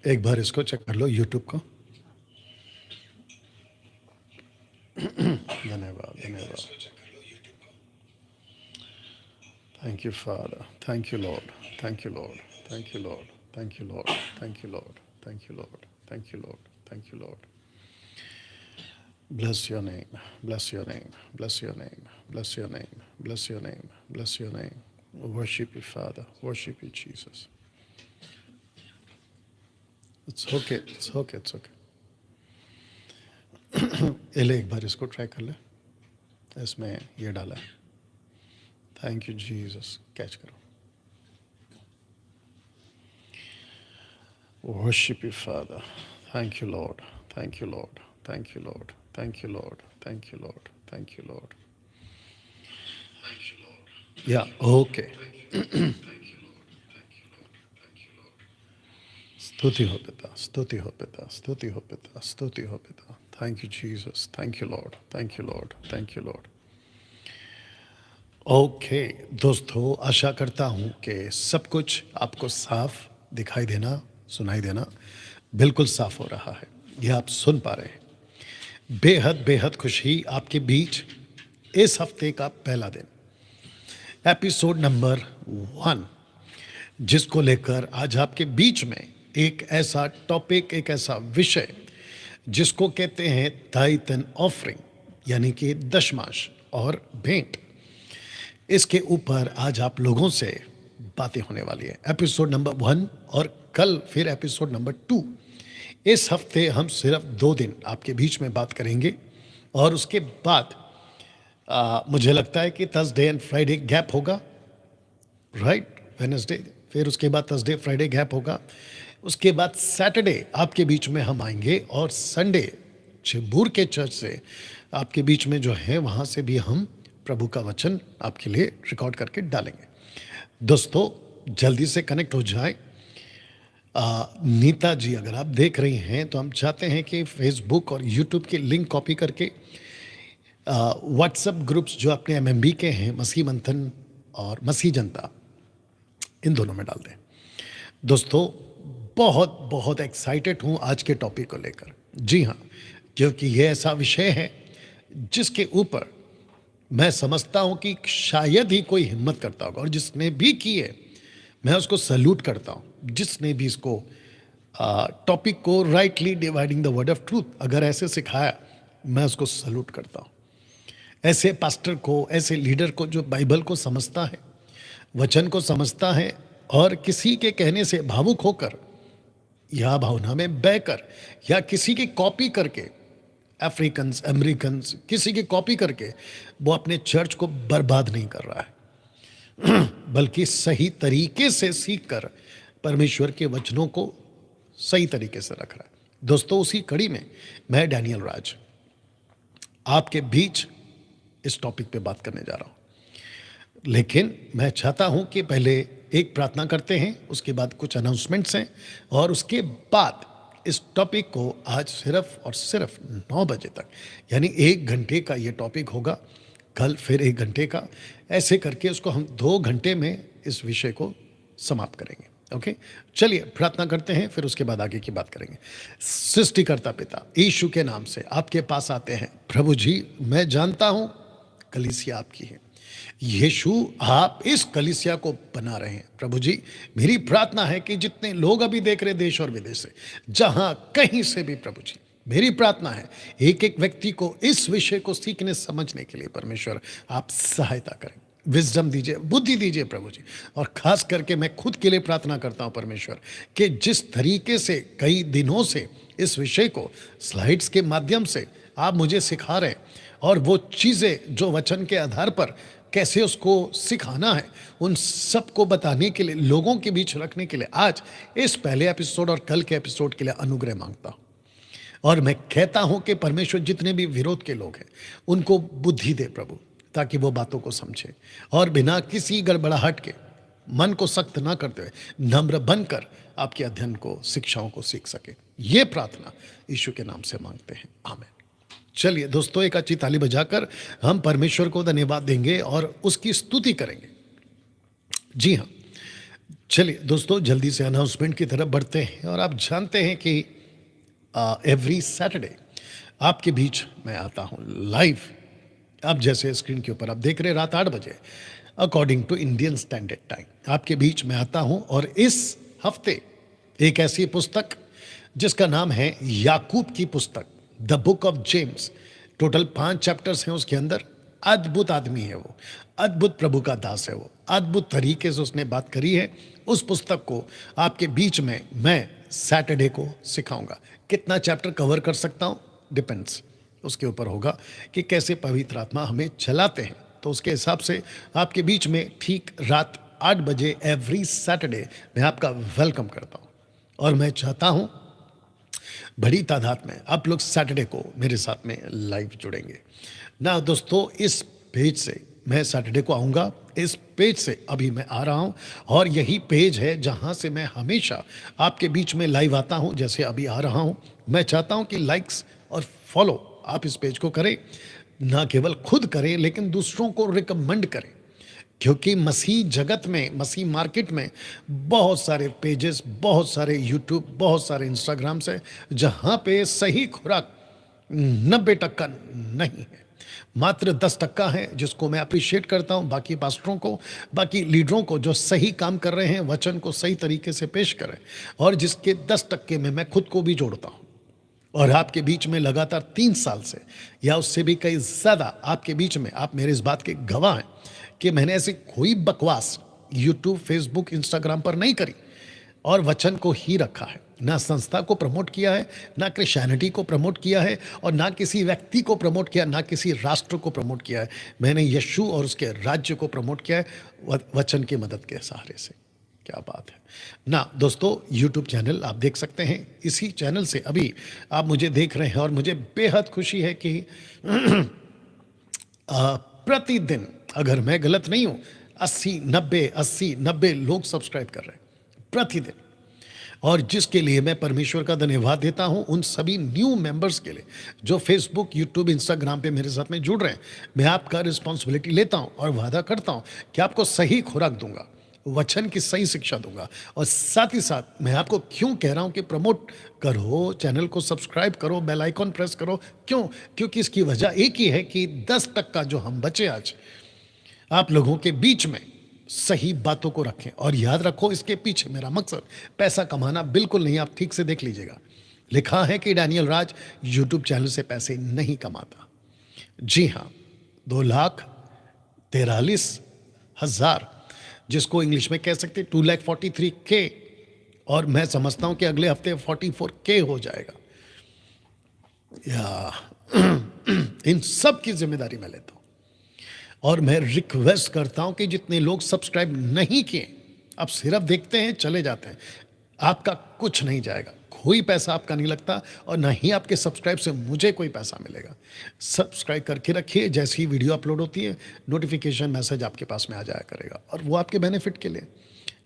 एक बार इसको चेक कर लो, यूट्यूब को। धन्यवाद, धन्यवाद। Thank you father, thank you Lord, thank you Lord, thank you Lord, thank you Lord, thank you Lord, thank you Lord, thank you Lord, thank you Lord. Bless your name, bless your name, bless your name, bless your name, bless your name, bless your name. Worship you, Father, worship you, Jesus. It's okay, it's okay, it's okay. एले एक बार इसको try कर ले, इसमें ये डाला है। Thank you Jesus, catch करो। Worship you, Father. Thank you, Lord. Thank you, Lord. Thank you, Lord. Thank you, Lord. Thank you, Lord. Thank you, Lord. Yeah, okay. स्तुति हो पिता, स्तुति हो पिता, स्तुति हो पिता, स्तुति हो पिता। Thank you, Jesus. Thank you, Lord. Thank you, Lord. Thank you, Lord. Okay दोस्तों, आशा करता हूँ कि सब कुछ आपको साफ दिखाई देना, सुनाई देना बिल्कुल साफ हो रहा है। यह आप सुन पा रहे हैं। बेहद बेहद खुशी आपके बीच इस हफ्ते का पहला दिन, एपिसोड नंबर 1, जिसको लेकर आज आपके बीच में एक ऐसा टॉपिक, एक ऐसा विषय जिसको कहते हैं टाइथ एंड ऑफरिंग, यानी कि दशमांश और भेंट। इसके ऊपर आज आप लोगों से बातें होने वाली है। एपिसोड नंबर 1 और कल फिर एपिसोड नंबर 2। इस हफ्ते हम सिर्फ 2 दिन आपके बीच में बात करेंगे और उसके बाद मुझे लगता है कि थर्सडे एंड फ्राइडे गैप होगा, राइट, वेडनेसडे, फिर उसके बाद थर्सडे फ्राइडे गैप होगा। उसके बाद सैटरडे आपके बीच में हम आएंगे और संडे छिबूर के चर्च से आपके बीच में जो है वहाँ से भी हम प्रभु का वचन आपके लिए रिकॉर्ड करके डालेंगे। दोस्तों जल्दी से कनेक्ट हो जाए। नीता जी अगर आप देख रही हैं तो हम चाहते हैं कि फेसबुक और यूट्यूब की लिंक कॉपी करके व्हाट्सएप ग्रुप्स जो अपने एमएमबी के हैं, मसीह मंथन और मसीह जनता, इन दोनों में डाल दें। दोस्तों बहुत बहुत एक्साइटेड हूँ आज के टॉपिक को लेकर। जी हाँ, क्योंकि ये ऐसा विषय है जिसके ऊपर मैं समझता हूँ कि शायद ही कोई हिम्मत करता होगा, और जिसने भी की है मैं उसको सैल्यूट करता हूँ। जिसने भी इसको टॉपिक को rightly dividing the word of truth अगर ऐसे सिखाया, मैं उसको सैल्यूट करता हूँ। ऐसे पास्टर को, ऐसे लीडर को जो बाइबल को समझता है, वचन को समझता है और किसी के कहने से भावुक होकर या भावना में बहकर या किसी की कॉपी करके, अफ्रीकन्स, अमेरिकन्स, किसी की कॉपी करके वो अपने चर्च को बर्बाद नहीं कर रहा है, बल्कि सही तरीके से सीखकर परमेश्वर के वचनों को सही तरीके से रख रहा है। दोस्तों उसी कड़ी में मैं डैनियल राज आपके बीच इस टॉपिक पे बात करने जा रहा हूं। लेकिन मैं चाहता हूं कि पहले एक प्रार्थना करते हैं, उसके बाद कुछ अनाउंसमेंट्स हैं और उसके बाद इस टॉपिक को आज सिर्फ और सिर्फ 9 बजे तक, यानी 1 घंटे का ये टॉपिक होगा। कल फिर 1 घंटे का, ऐसे करके उसको हम 2 घंटे में इस विषय को समाप्त करेंगे। ओके, चलिए प्रार्थना करते हैं, फिर उसके बाद आगे की बात करेंगे। सृष्टिकर्ता पिता, यीशु के नाम से आपके पास आते हैं। प्रभु जी, मैं जानता हूं कलीसिया आपकी है। यीशु, आप इस कलीसिया को बना रहे हैं। प्रभु जी, मेरी प्रार्थना है कि जितने लोग अभी देख रहे देश और विदेश से, जहां कहीं से भी, प्रभु जी मेरी प्रार्थना है एक एक व्यक्ति को इस विषय को सीखने समझने के लिए परमेश्वर आप सहायता करें, विजडम दीजिए, बुद्धि दीजिए प्रभु जी। और खास करके मैं खुद के लिए प्रार्थना करता हूं परमेश्वर कि जिस तरीके से कई दिनों से इस विषय को स्लाइड्स के माध्यम से आप मुझे सिखा रहे हैं, और वो चीज़ें जो वचन के आधार पर कैसे उसको सिखाना है, उन सब को बताने के लिए, लोगों के बीच रखने के लिए आज इस पहले एपिसोड और कल के एपिसोड के लिए अनुग्रह मांगता हूँ। और मैं कहता हूँ कि परमेश्वर जितने भी विरोध के लोग हैं उनको बुद्धि दे प्रभु, ताकि वो बातों को समझे और बिना किसी गड़बड़ाहट के, मन को सख्त ना करते हुए, नम्र बनकर आपके अध्ययन को, शिक्षाओं को सीख सके। ये प्रार्थना यीशु के नाम से मांगते हैं, आमीन। चलिए दोस्तों, एक अच्छी ताली बजाकर हम परमेश्वर को धन्यवाद देंगे और उसकी स्तुति करेंगे। जी हाँ, चलिए दोस्तों, जल्दी से अनाउंसमेंट की तरफ बढ़ते हैं और आप जानते हैं कि एवरी सैटरडे आपके बीच मैं आता हूँ लाइव। आप जैसे स्क्रीन के ऊपर आप देख रहे हैं, रात 8 बजे according to Indian standard time आपके बीच में आता हूँ। और इस हफ्ते एक ऐसी पुस्तक जिसका नाम है याकूब की पुस्तक, the book of James. Total 5 chapters हैं उसके अंदर। अद्भुत आदमी है वो, अद्भुत प्रभु का दास है वो, अद्भुत तरीके से उसने बात करी है। उस पुस्तक को आपके बीच में मैं सैटरडे को सिखाऊंगा। कितना चैप्टर कवर कर सकता हूँ डिपेंड्स, उसके ऊपर होगा कि कैसे पवित्र आत्मा हमें चलाते हैं। तो उसके हिसाब से आपके बीच में ठीक रात 8 बजे एवरी सैटरडे मैं आपका वेलकम करता हूँ। और मैं चाहता हूँ बड़ी तादाद में आप लोग सैटरडे को मेरे साथ में लाइव जुड़ेंगे ना। दोस्तों, इस पेज से मैं सैटरडे को आऊँगा, इस पेज से अभी मैं आ रहा हूँ और यही पेज है जहाँ से मैं हमेशा आपके बीच में लाइव आता हूँ, जैसे अभी आ रहा हूँ। मैं चाहता हूँ कि लाइक्स और फॉलो आप इस पेज को करें, ना केवल खुद करें लेकिन दूसरों को रिकमेंड करें। क्योंकि मसीह जगत में, मसीह मार्केट में बहुत सारे पेजेस, बहुत सारे यूट्यूब, बहुत सारे इंस्टाग्राम्स है जहाँ पे सही खुराक 90% नहीं है, मात्र 10% है, जिसको मैं अप्रिशिएट करता हूँ। बाकी पास्टरों को, बाकी लीडरों को जो सही काम कर रहे हैं, वचन को सही तरीके से पेश करें, और जिसके 10% में मैं खुद को भी जोड़ता हूँ। और आपके बीच में लगातार 3 साल से या उससे भी कई ज़्यादा आपके बीच में आप मेरे इस बात के गवाह हैं कि मैंने ऐसी कोई बकवास यूट्यूब, फेसबुक, इंस्टाग्राम पर नहीं करी और वचन को ही रखा है। ना संस्था को प्रमोट किया है, ना क्रिश्चियनिटी को प्रमोट किया है, और ना किसी व्यक्ति को प्रमोट किया, ना किसी राष्ट्र को प्रमोट किया है। मैंने यीशु और उसके राज्य को प्रमोट किया है वचन की मदद के सहारे से। क्या बात है ना दोस्तों। यूट्यूब चैनल आप देख सकते हैं, इसी चैनल से अभी आप मुझे देख रहे हैं और मुझे बेहद खुशी है कि प्रतिदिन, अगर मैं गलत नहीं हूं, 80 90 लोग सब्सक्राइब कर रहे हैं प्रतिदिन। और जिसके लिए मैं परमेश्वर का धन्यवाद देता हूं, उन सभी न्यू मेंबर्स के लिए जो फेसबुक, यूट्यूब, इंस्टाग्राम पे मेरे साथ में जुड़ रहे हैं। मैं आपका रिस्पॉन्सिबिलिटी लेता हूं और वादा करता हूं कि आपको सही खुराक दूंगा, वचन की सही शिक्षा दूंगा। और साथ ही साथ मैं आपको क्यों कह रहा हूं कि प्रमोट करो, चैनल को सब्सक्राइब करो, बेल आइकॉन प्रेस करो। क्यों? क्योंकि इसकी वजह एक ही है कि 10% जो हम बचे आज आप लोगों के बीच में सही बातों को रखें। और याद रखो, इसके पीछे मेरा मकसद पैसा कमाना बिल्कुल नहीं। आप ठीक से देख लीजिएगा, लिखा है कि डैनियल राज यूट्यूब चैनल से पैसे नहीं कमाता। जी हाँ, 2,43,000, जिसको इंग्लिश में कह सकते 2,43,000, और मैं समझता हूं कि अगले हफ्ते 44K हो जाएगा। या इन सब की जिम्मेदारी मैं लेता हूं। और मैं रिक्वेस्ट करता हूं कि जितने लोग सब्सक्राइब नहीं किए, आप सिर्फ देखते हैं चले जाते हैं, आपका कुछ नहीं जाएगा, कोई पैसा आपका नहीं लगता, और ना ही आपके सब्सक्राइब से मुझे कोई पैसा मिलेगा। सब्सक्राइब करके रखिए, जैसी ही वीडियो अपलोड होती है नोटिफिकेशन मैसेज आपके पास में आ जाया करेगा, और वो आपके बेनिफिट के लिए।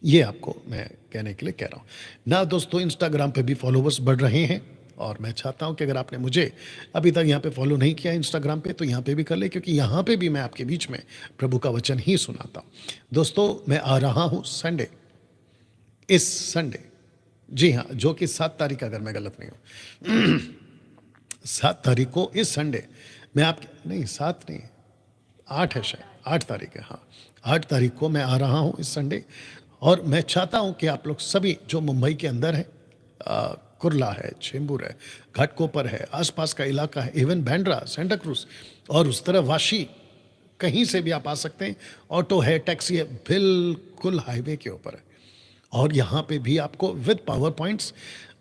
ये आपको मैं कहने के लिए कह रहा हूँ ना। दोस्तों, इंस्टाग्राम पे भी फॉलोवर्स बढ़ रहे हैं, और मैं चाहता हूं कि अगर आपने मुझे अभी तक यहाँ पे फॉलो नहीं किया इंस्टाग्राम पे, तो यहाँ पे भी कर ले, क्योंकि यहाँ पे भी मैं आपके बीच में प्रभु का वचन ही सुनाता हूँ। दोस्तों, मैं आ रहा हूँ संडे, इस संडे, जी हाँ, जो कि 7 तारीख, अगर मैं गलत नहीं हूँ 7 तारीख को, इस संडे मैं आपके, नहीं 7 नहीं, 8 है शायद, 8 तारीख है, हाँ 8 तारीख को मैं आ रहा हूँ इस संडे। और मैं चाहता हूँ कि आप लोग सभी जो मुंबई के अंदर है, कुर्ला है, चेंबूर है, घाटकोपर है, आसपास का इलाका है, इवन बैंड्रा, सेंटा क्रूज, और उस तरह वाशी, कहीं से भी आप आ सकते हैं। ऑटो है, टैक्सी है, बिल्कुल हाईवे के ऊपर है। और यहाँ पे भी आपको विद पावर पॉइंट्स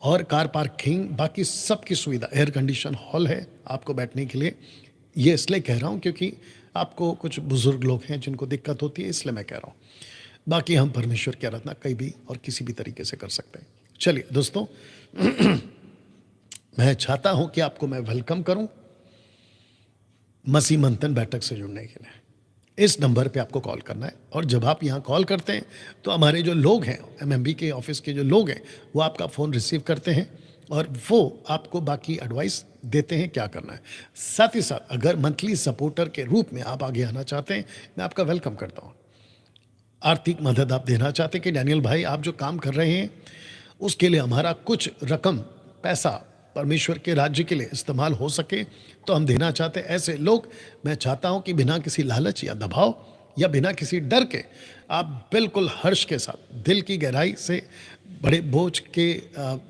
और कार पार्किंग, बाकी सब की सुविधा, एयर कंडीशन हॉल है आपको बैठने के लिए। ये इसलिए कह रहा हूँ क्योंकि आपको कुछ बुजुर्ग लोग हैं जिनको दिक्कत होती है, इसलिए मैं कह रहा हूँ। बाकी हम परमेश्वर की आराधना कहीं भी और किसी भी तरीके से कर सकते हैं। चलिए दोस्तों, मैं चाहता हूं कि आपको मैं वेलकम करूं मसीह मंथन बैठक से जुड़ने के लिए। इस नंबर पे आपको कॉल करना है, और जब आप यहां कॉल करते हैं तो हमारे जो लोग हैं, एमएमबी के ऑफिस के जो लोग हैं, वो आपका फ़ोन रिसीव करते हैं और वो आपको बाकी एडवाइस देते हैं क्या करना है। साथ ही साथ अगर मंथली सपोर्टर के रूप में आप आगे आना चाहते हैं, मैं आपका वेलकम करता हूँ। आर्थिक मदद आप देना चाहते हैं कि डैनियल भाई आप जो काम कर रहे हैं उसके लिए हमारा कुछ रकम पैसा परमेश्वर के राज्य के लिए इस्तेमाल हो सके तो हम देना चाहते हैं, ऐसे लोग मैं चाहता हूं कि बिना किसी लालच या दबाव या बिना किसी डर के आप बिल्कुल हर्ष के साथ दिल की गहराई से बड़े बोझ के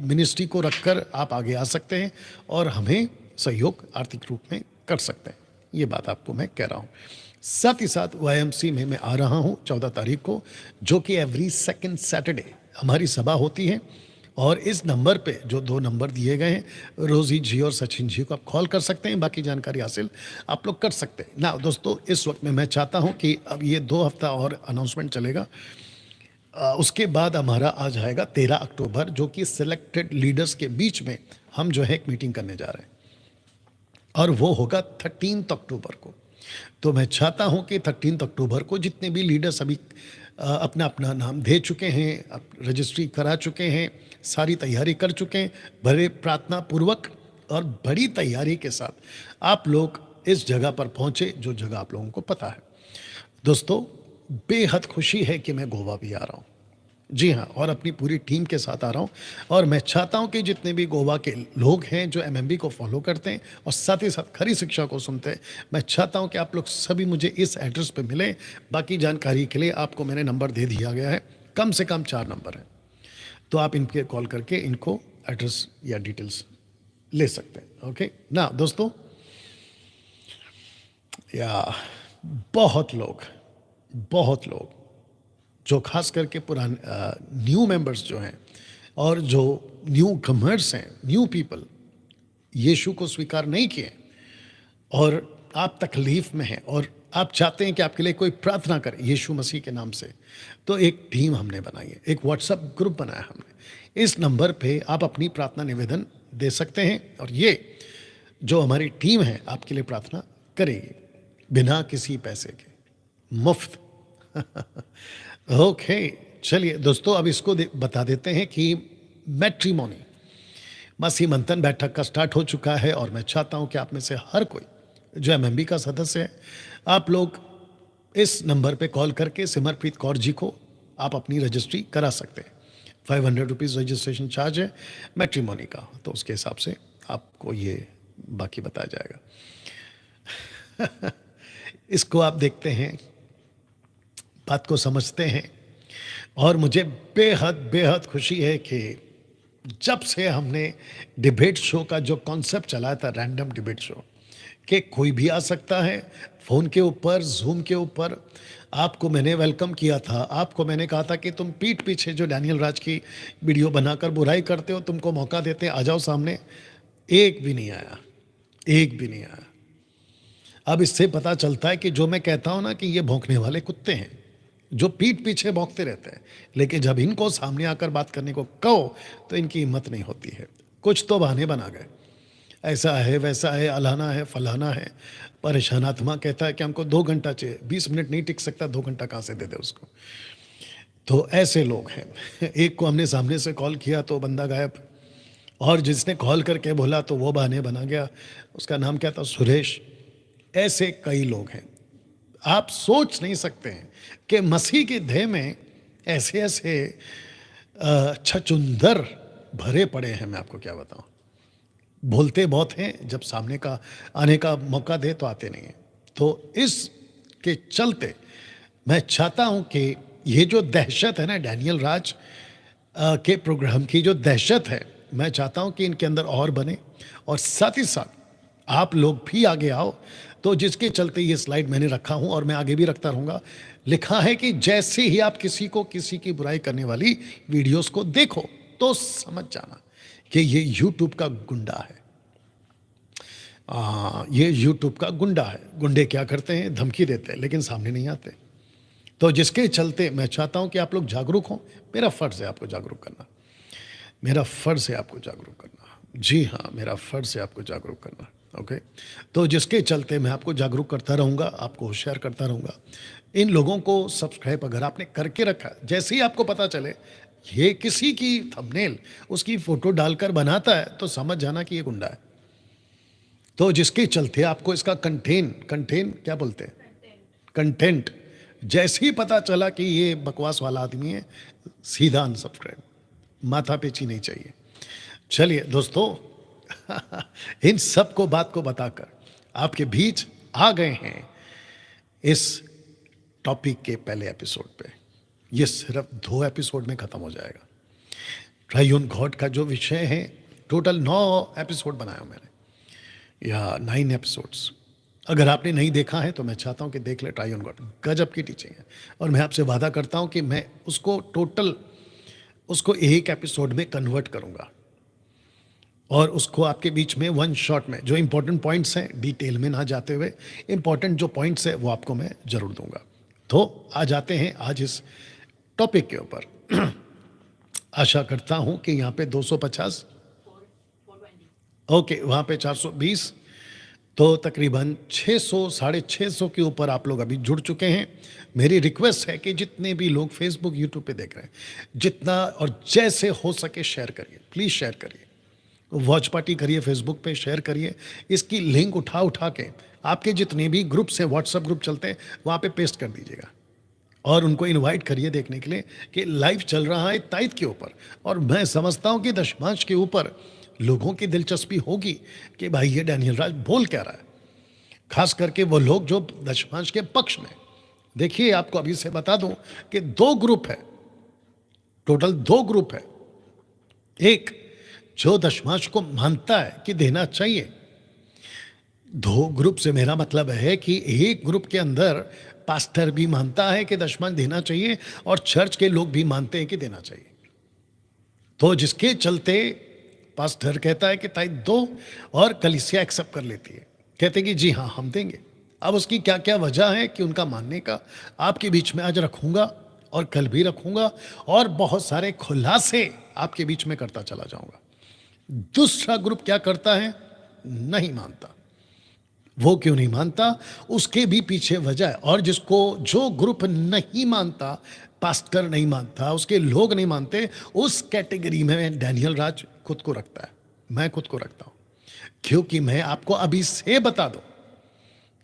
मिनिस्ट्री को रखकर आप आगे आ सकते हैं और हमें सहयोग आर्थिक रूप में कर सकते हैं। ये बात आपको मैं कह रहा हूँ। साथ ही साथ वाईएमसी में मैं आ रहा हूँ 14 तारीख को, जो कि एवरी सेकंड सैटरडे हमारी सभा होती है। और इस नंबर पे जो 2 नंबर दिए गए हैं, रोजी जी और सचिन जी को आप कॉल कर सकते हैं, बाकी जानकारी हासिल आप लोग कर सकते हैं ना। दोस्तों इस वक्त में मैं चाहता हूं कि अब ये 2 हफ्ता और अनाउंसमेंट चलेगा, उसके बाद हमारा आ जाएगा 13 अक्टूबर, जो कि सिलेक्टेड लीडर्स के बीच में हम जो है एक मीटिंग करने जा रहे हैं और वो होगा 13 अक्टूबर को। तो मैं चाहता हूं कि 13 अक्टूबर को जितने भी लीडर्स अभी अपना अपना नाम दे चुके हैं, रजिस्ट्री करा चुके हैं, सारी तैयारी कर चुके हैं, बड़े प्रार्थना पूर्वक और बड़ी तैयारी के साथ आप लोग इस जगह पर पहुंचे जो जगह आप लोगों को पता है। दोस्तों बेहद खुशी है कि मैं गोवा भी आ रहा हूं, जी हाँ, और अपनी पूरी टीम के साथ आ रहा हूँ। और मैं चाहता हूँ कि जितने भी गोवा के लोग हैं जो एमएमबी को फॉलो करते हैं और साथ ही साथ खरी शिक्षा को सुनते हैं, मैं चाहता हूँ कि आप लोग सभी मुझे इस एड्रेस पे मिलें। बाकी जानकारी के लिए आपको मैंने नंबर दे दिया गया है, कम से कम 4 नंबर है, तो आप इनके कॉल करके इनको एड्रेस या डिटेल्स ले सकते हैं। ओके ना दोस्तों, या बहुत लोग जो खास करके पुराने न्यू मेंबर्स जो हैं और जो न्यू कमर्स हैं, न्यू पीपल यीशु को स्वीकार नहीं किए और आप तकलीफ में हैं और आप चाहते हैं कि आपके लिए कोई प्रार्थना करे यीशु मसीह के नाम से, तो एक टीम हमने बनाई है, एक व्हाट्सएप ग्रुप बनाया हमने। इस नंबर पे आप अपनी प्रार्थना निवेदन दे सकते हैं और ये जो हमारी टीम है आपके लिए प्रार्थना करेगी बिना किसी पैसे के, मुफ्त। ओके चलिए दोस्तों, अब इसको बता देते हैं कि मैट्रिमोनी मसीह मंथन बैठक का स्टार्ट हो चुका है और मैं चाहता हूं कि आप में से हर कोई जो एमएमबी का सदस्य है, आप लोग इस नंबर पे कॉल करके सिमरप्रीत कौर जी को आप अपनी रजिस्ट्री करा सकते हैं। 500 रुपीज़ रजिस्ट्रेशन चार्ज है मैट्रिमोनी का, तो उसके हिसाब से आपको ये बाकी बताया जाएगा। इसको आप देखते हैं, बात को समझते हैं और मुझे बेहद खुशी है कि जब से हमने डिबेट शो का जो कॉन्सेप्ट चलाया था, रैंडम डिबेट शो, कि कोई भी आ सकता है फ़ोन के ऊपर, जूम के ऊपर, आपको मैंने वेलकम किया था। आपको मैंने कहा था कि तुम पीठ पीछे जो डैनियल राज की वीडियो बनाकर बुराई करते हो, तुमको मौका देते हैं, आ जाओ सामने। एक भी नहीं आया, एक भी नहीं आया। अब इससे पता चलता है कि जो मैं कहता हूं ना कि ये भौंकने वाले कुत्ते हैं जो पीठ पीछे भौंकते रहते हैं, लेकिन जब इनको सामने आकर बात करने को कहो तो इनकी हिम्मत नहीं होती है। कुछ तो बहाने बना गए, ऐसा है वैसा है, अलाना है फलाना है। परेशान आत्मा कहता है कि हमको 2 घंटा चाहिए, 20 मिनट नहीं टिक सकता, 2 घंटा कहाँ से दे दे उसको। तो ऐसे लोग हैं। एक को हमने सामने से कॉल किया तो बंदा गायब, और जिसने कॉल करके बोला तो वो बहाने बना गया। उसका नाम क्या था, सुरेश। ऐसे कई लोग हैं, आप सोच नहीं सकते हैं कि मसीह के देह में ऐसे ऐसे छचुंदर भरे पड़े हैं। मैं आपको क्या बताऊं, बोलते बहुत हैं, जब सामने का आने का मौका दे तो आते नहीं हैं। तो इसके चलते मैं चाहता हूं कि ये जो दहशत है ना डैनियल राज के प्रोग्राम की जो दहशत है, मैं चाहता हूं कि इनके अंदर और बने और साथ ही साथ आप लोग भी आगे आओ। तो जिसके चलते ये स्लाइड मैंने रखा हूं और मैं आगे भी रखता रहूंगा। लिखा है कि जैसे ही आप किसी को किसी की बुराई करने वाली वीडियोस को देखो तो समझ जाना कि ये यूट्यूब का गुंडा है। ये यूट्यूब का गुंडा है। गुंडे क्या करते हैं, धमकी देते हैं लेकिन सामने नहीं आते। तो जिसके चलते मैं चाहता हूं कि आप लोग जागरूक हों। मेरा फर्ज है आपको जागरूक करना, मेरा फर्ज है आपको जागरूक करना। जी हाँ, मेरा फर्ज है आपको जागरूक करना। ओके, तो जिसके चलते मैं आपको जागरूक करता रहूँगा, आपको होशियार करता रहूँगा। इन लोगों को सब्सक्राइब अगर आपने करके रखा, जैसे ही आपको पता चले ये किसी की थंबनेल उसकी फ़ोटो डालकर बनाता है तो समझ जाना कि ये गुंडा है। तो जिसके चलते आपको इसका कंटेंट क्या बोलते हैं, कंटेंट जैसे ही पता चला कि ये बकवास वाला आदमी है, सीधा अनसब्सक्राइब, माथा पेची नहीं चाहिए। चलिए दोस्तों, इन सब को बात को बताकर आपके बीच आ गए हैं इस टॉपिक के पहले एपिसोड पे। ये सिर्फ 2 एपिसोड में खत्म हो जाएगा। ट्राइयून गॉड का जो विषय है, टोटल 9 एपिसोड बनाया मैंने, या 9 एपिसोड्स। अगर आपने नहीं देखा है तो मैं चाहता हूं कि देख ले। ट्राइयून गॉड गजब की टीचिंग है, और मैं आपसे वादा करता हूं कि मैं उसको एक एपिसोड में कन्वर्ट करूंगा, और उसको आपके बीच में 1 शॉट में जो इंपॉर्टेंट पॉइंट्स हैं, डिटेल में ना जाते हुए इंपॉर्टेंट जो पॉइंट्स है वो आपको मैं जरूर दूंगा। तो आ जाते हैं आज इस टॉपिक के ऊपर। आशा करता हूं कि यहाँ पे 250, ओके, वहाँ पे 420, तो तकरीबन 600 साढ़े 600 के ऊपर आप लोग अभी जुड़ चुके हैं। मेरी रिक्वेस्ट है कि जितने भी लोग फेसबुक यूट्यूब पे देख रहे हैं, जितना और जैसे हो सके शेयर करिए, प्लीज़ शेयर करिए, वॉच पार्टी करिए, फेसबुक पे शेयर करिए। इसकी लिंक उठा के आपके जितने भी ग्रुप्स हैं, व्हाट्सएप ग्रुप चलते हैं, वहाँ पे पेस्ट कर दीजिएगा, और उनको इनवाइट करिए देखने के लिए कि लाइव चल रहा है ताइद के ऊपर। और मैं समझता हूँ कि दशमांश के ऊपर लोगों की दिलचस्पी होगी कि भाई ये डैनियल राज बोल क्या रहा है, खास करके वो लोग जो दशमांश के पक्ष में। देखिए, आपको अभी से बता दूं कि 2 ग्रुप है, टोटल 2 ग्रुप है। एक जो दशमांश को मानता है कि देना चाहिए। 2 ग्रुप से मेरा मतलब है कि एक ग्रुप के अंदर पास्टर भी मानता है कि दशमांश देना चाहिए, और चर्च के लोग भी मानते हैं कि देना चाहिए। तो जिसके चलते पास्टर कहता है कि ताई दो, और कलीसिया एक्सेप्ट कर लेती है, कहते हैं कि जी हाँ हम देंगे। अब उसकी क्या क्या वजह है कि उनका मानने का, आपके बीच में आज रखूंगा और कल भी रखूंगा, और बहुत सारे खुलासे आपके बीच में करता चला जाऊंगा। दूसरा ग्रुप क्या करता है, नहीं मानता। वो क्यों नहीं मानता, उसके भी पीछे वजह है। और जो ग्रुप नहीं मानता, पास्टर नहीं मानता, उसके लोग नहीं मानते, उस कैटेगरी में डैनियल राज खुद को रखता है, मैं खुद को रखता हूं। क्योंकि मैं आपको अभी से बता दूं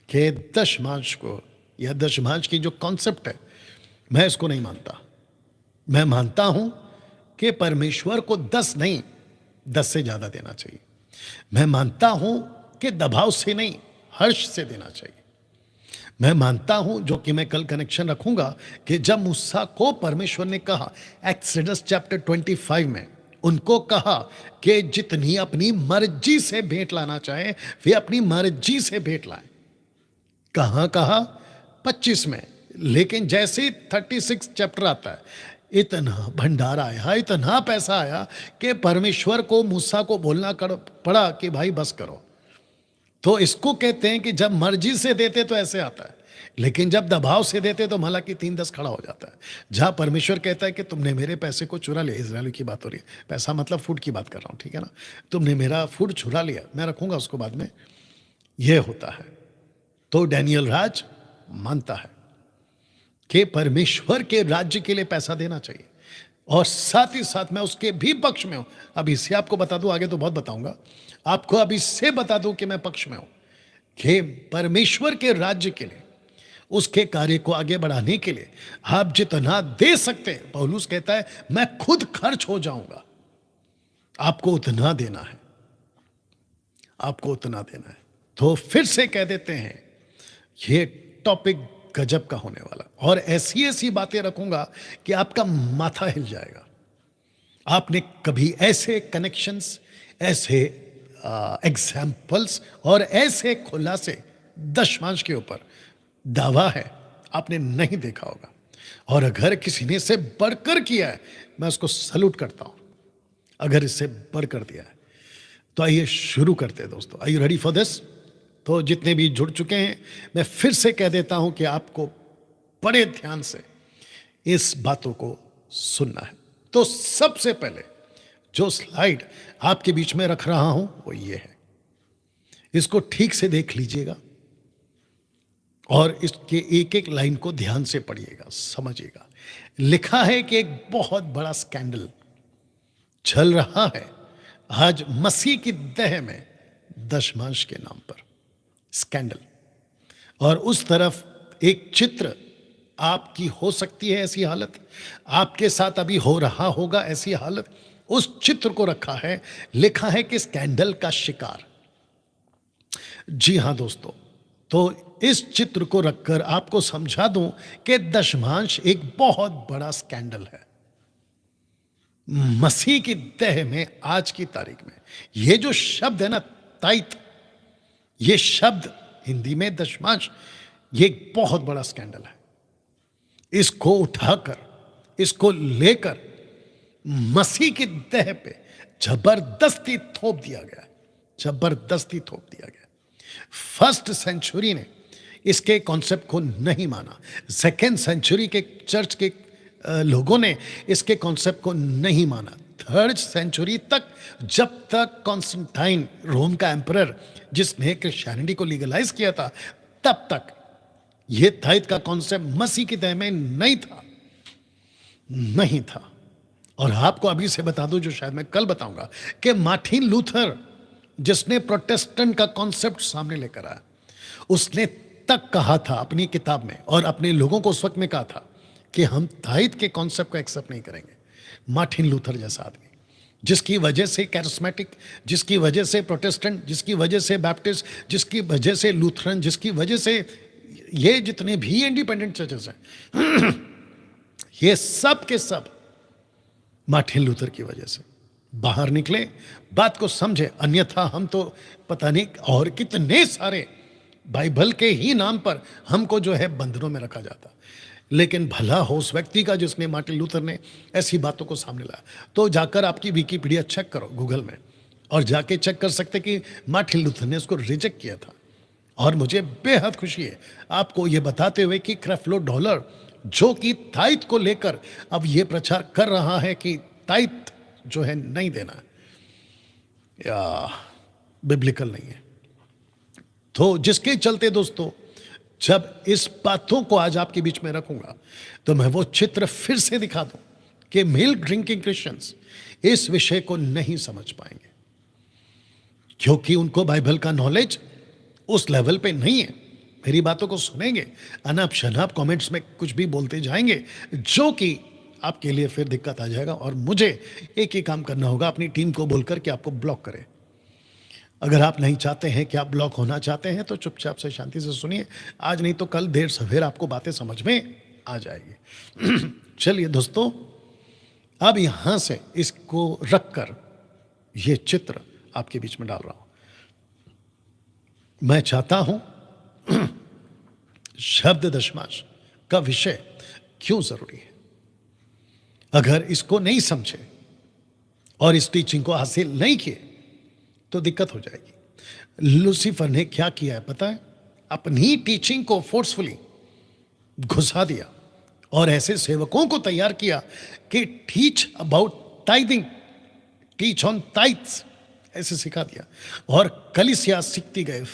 कि दशमांश को, या दशमांश की जो कॉन्सेप्ट है, मैं इसको नहीं मानता। मैं मानता हूं कि परमेश्वर को 10 नहीं, 10 से ज्यादा देना चाहिए। मैं मानता हूं कि दबाव से नहीं, हर्ष से देना चाहिए। मैं मानता हूं, जो कि मैं कल कनेक्शन रखूंगा, कि जब मूसा को परमेश्वर ने कहा एक्सोडस चैप्टर 25 में, उनको कहा कि जितनी अपनी मर्जी से भेंट लाना चाहे वे अपनी मर्जी से भेंट लाएं। कहां कहा, 25 में। लेकिन जैसे ही 36 चैप्टर आता है, इतना भंडारा आया, इतना पैसा आया कि परमेश्वर को, मूसा को बोलना पड़ा कि भाई बस करो। तो इसको कहते हैं कि जब मर्जी से देते तो ऐसे आता है, लेकिन जब दबाव से देते तो हालांकि 3-10 खड़ा हो जाता है। जहां परमेश्वर कहता है कि तुमने मेरे पैसे को चुरा लिया, इजराइल की बात हो रही है, पैसा मतलब फूड की बात कर रहा हूं, ठीक है ना, तुमने मेरा फूड चुरा लिया, मैं रखूंगा उसको बाद में, यह होता है। तो डैनियल राज मानता है कि परमेश्वर के राज्य के लिए पैसा देना चाहिए, और साथ ही साथ मैं उसके भी पक्ष में हूं। अब इससे आपको बता दूं, आगे तो बहुत बताऊंगा, आपको अभी से बता दूं कि मैं पक्ष में हूं कि परमेश्वर के राज्य के लिए, उसके कार्य को आगे बढ़ाने के लिए आप जितना दे सकते हैं, पौलुस कहता है मैं खुद खर्च हो जाऊंगा, आपको उतना देना है, आपको उतना देना है। तो फिर से कह देते हैं, ये टॉपिक गजब का होने वाला, और ऐसी ऐसी बातें रखूंगा कि आपका माथा हिल जाएगा। आपने कभी ऐसे कनेक्शंस, ऐसे एग्जाम्पल्स और ऐसे खुलासे दशमांश के ऊपर दावा है, आपने नहीं देखा होगा। और अगर किसी ने इससे बढ़कर किया है, मैं उसको सल्यूट करता हूं। अगर इससे बढ़कर दिया है तो आइए शुरू करते हैं दोस्तों। Are you ready for this? तो जितने भी जुड़ चुके हैं, मैं फिर से कह देता हूं कि आपको बड़े ध्यान से इस बातों को सुनना है। तो सबसे पहले जो स्लाइड आपके बीच में रख रहा हूं वो ये है, इसको ठीक से देख लीजिएगा और इसके एक एक लाइन को ध्यान से पढ़िएगा, समझिएगा। लिखा है कि एक बहुत बड़ा स्कैंडल चल रहा है आज मसीह की देह में, दशमांश के नाम पर स्कैंडल। और उस तरफ एक चित्र आपकी हो सकती है ऐसी हालत, आपके साथ अभी हो रहा होगा ऐसी हालत। उस चित्र को रखा है, लिखा है कि स्कैंडल का शिकार। जी हाँ दोस्तों, तो इस चित्र को रखकर आपको समझा दूं कि दशमांश एक बहुत बड़ा स्कैंडल है मसीह की देह में। आज की तारीख में ये जो शब्द है ना, ताइत, ये शब्द हिंदी में दशमांश, ये एक बहुत बड़ा स्कैंडल है। इसको उठाकर, इसको लेकर मसीह की देह पे जबरदस्ती थोप दिया गया, जबरदस्ती थोप दिया गया। फर्स्ट सेंचुरी ने इसके कॉन्सेप्ट को नहीं माना, सेकेंड सेंचुरी के चर्च के लोगों ने इसके कॉन्सेप्ट को नहीं माना, थर्ड सेंचुरी तक, जब तक कॉन्स्टेंटाइन रोम का एम्परर जिसने क्रिश्चियनिटी को लीगलाइज किया था, तब तक यह ताइत का कॉन्सेप्ट मसीह की देह में नहीं था, नहीं था। और आपको अभी से बता दूं, जो शायद मैं कल बताऊंगा, कि मार्टिन लूथर जिसने प्रोटेस्टेंट का कॉन्सेप्ट सामने लेकर आया, उसने तक कहा था अपनी किताब में और अपने लोगों को उस वक्त में कहा था कि हम ताइत के कॉन्सेप्ट को एक्सेप्ट नहीं करेंगे। मार्टिन लूथर जैसा आदमी, जिसकी वजह से कैरिस्मेटिक, जिसकी वजह से प्रोटेस्टेंट, जिसकी वजह से बैप्टिस्ट, जिसकी वजह से लूथरन, जिसकी वजह से ये जितने भी इंडिपेंडेंट चर्चेस हैं ये सब के सब मार्टिन लूथर की वजह से बाहर निकले, बात को समझे। अन्यथा हम तो पता नहीं और कितने सारे बाइबल के ही नाम पर हमको जो है बंधनों में रखा जाता। लेकिन भला हो उस व्यक्ति का जिसने, मार्टिन लूथर ने ऐसी बातों को सामने लाया। तो जाकर आपकी विकिपीडिया चेक करो गूगल में, और जाके चेक कर सकते कि मार्टिन लूथर ने उसको रिजेक्ट किया था। और मुझे बेहद खुशी है आपको ये बताते हुए कि क्रेफ्लो डॉलर, जो कि ताइत को लेकर अब ये प्रचार कर रहा है कि ताइत जो है नहीं देना, या बिब्लिकल नहीं है। तो जिसके चलते दोस्तों, जब इस बातों को आज आपके बीच में रखूंगा, तो मैं वो चित्र फिर से दिखा दूं कि मिल्क ड्रिंकिंग क्रिश्चियंस इस विषय को नहीं समझ पाएंगे, क्योंकि उनको बाइबल का नॉलेज उस लेवल पे नहीं है। मेरी बातों को सुनेंगे, अनाप शनाप कमेंट्स में कुछ भी बोलते जाएंगे, जो कि आपके लिए फिर दिक्कत आ जाएगा। और मुझे एक ही काम करना होगा, अपनी टीम को बोलकर कि आपको ब्लॉक करे। अगर आप नहीं चाहते हैं कि आप ब्लॉक होना चाहते हैं, तो चुपचाप से शांति से सुनिए। आज नहीं तो कल देर सवेर आपको बातें समझ में आ जाएगी। चलिए दोस्तों, अब यहां से इसको रखकर ये चित्र आपके बीच में डाल रहा हूं। मैं चाहता हूं शब्द दशमांश का विषय क्यों जरूरी है। अगर इसको नहीं समझे और इस टीचिंग को हासिल नहीं किए तो दिक्कत हो जाएगी। लूसीफर ने क्या किया है पता है? अपनी टीचिंग को फोर्सफुली घुसा दिया और ऐसे सेवकों को तैयार किया कि टीच अबाउट टाइदिंग, टीच ऑन टाइथ्स, ऐसे सिखा दिया। और कलीसिया सीखती गए,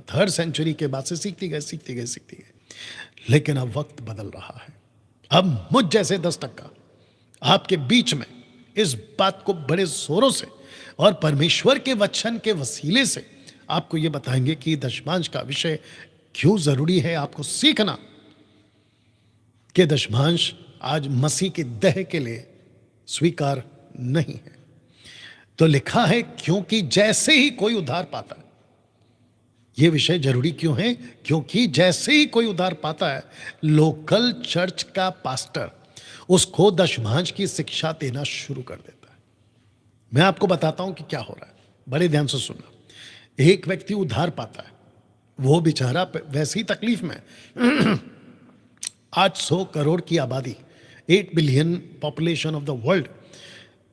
थर्ड सेंचुरी के बाद से सीखती गए, सीखती गए, सीखती गए। लेकिन अब वक्त बदल रहा है। अब मुझ जैसे 10% आपके बीच में इस बात को बड़े जोरों से और परमेश्वर के वचन के वसीले से आपको यह बताएंगे कि दशमांश का विषय क्यों जरूरी है आपको सीखना, कि दशमांश आज मसीह की देह के लिए स्वीकार नहीं है। तो लिखा है क्योंकि जैसे ही कोई उद्धार पाता है, यह विषय जरूरी क्यों है? क्योंकि जैसे ही कोई उद्धार पाता है, लोकल चर्च का पास्टर उसको दशमांश की शिक्षा देना शुरू कर देता है। मैं आपको बताता हूं कि क्या हो रहा है, बड़े ध्यान से सुनना। एक व्यक्ति उद्धार पाता है, वो बेचारा वैसी तकलीफ में 800 करोड़ की आबादी, 8 billion population of the world,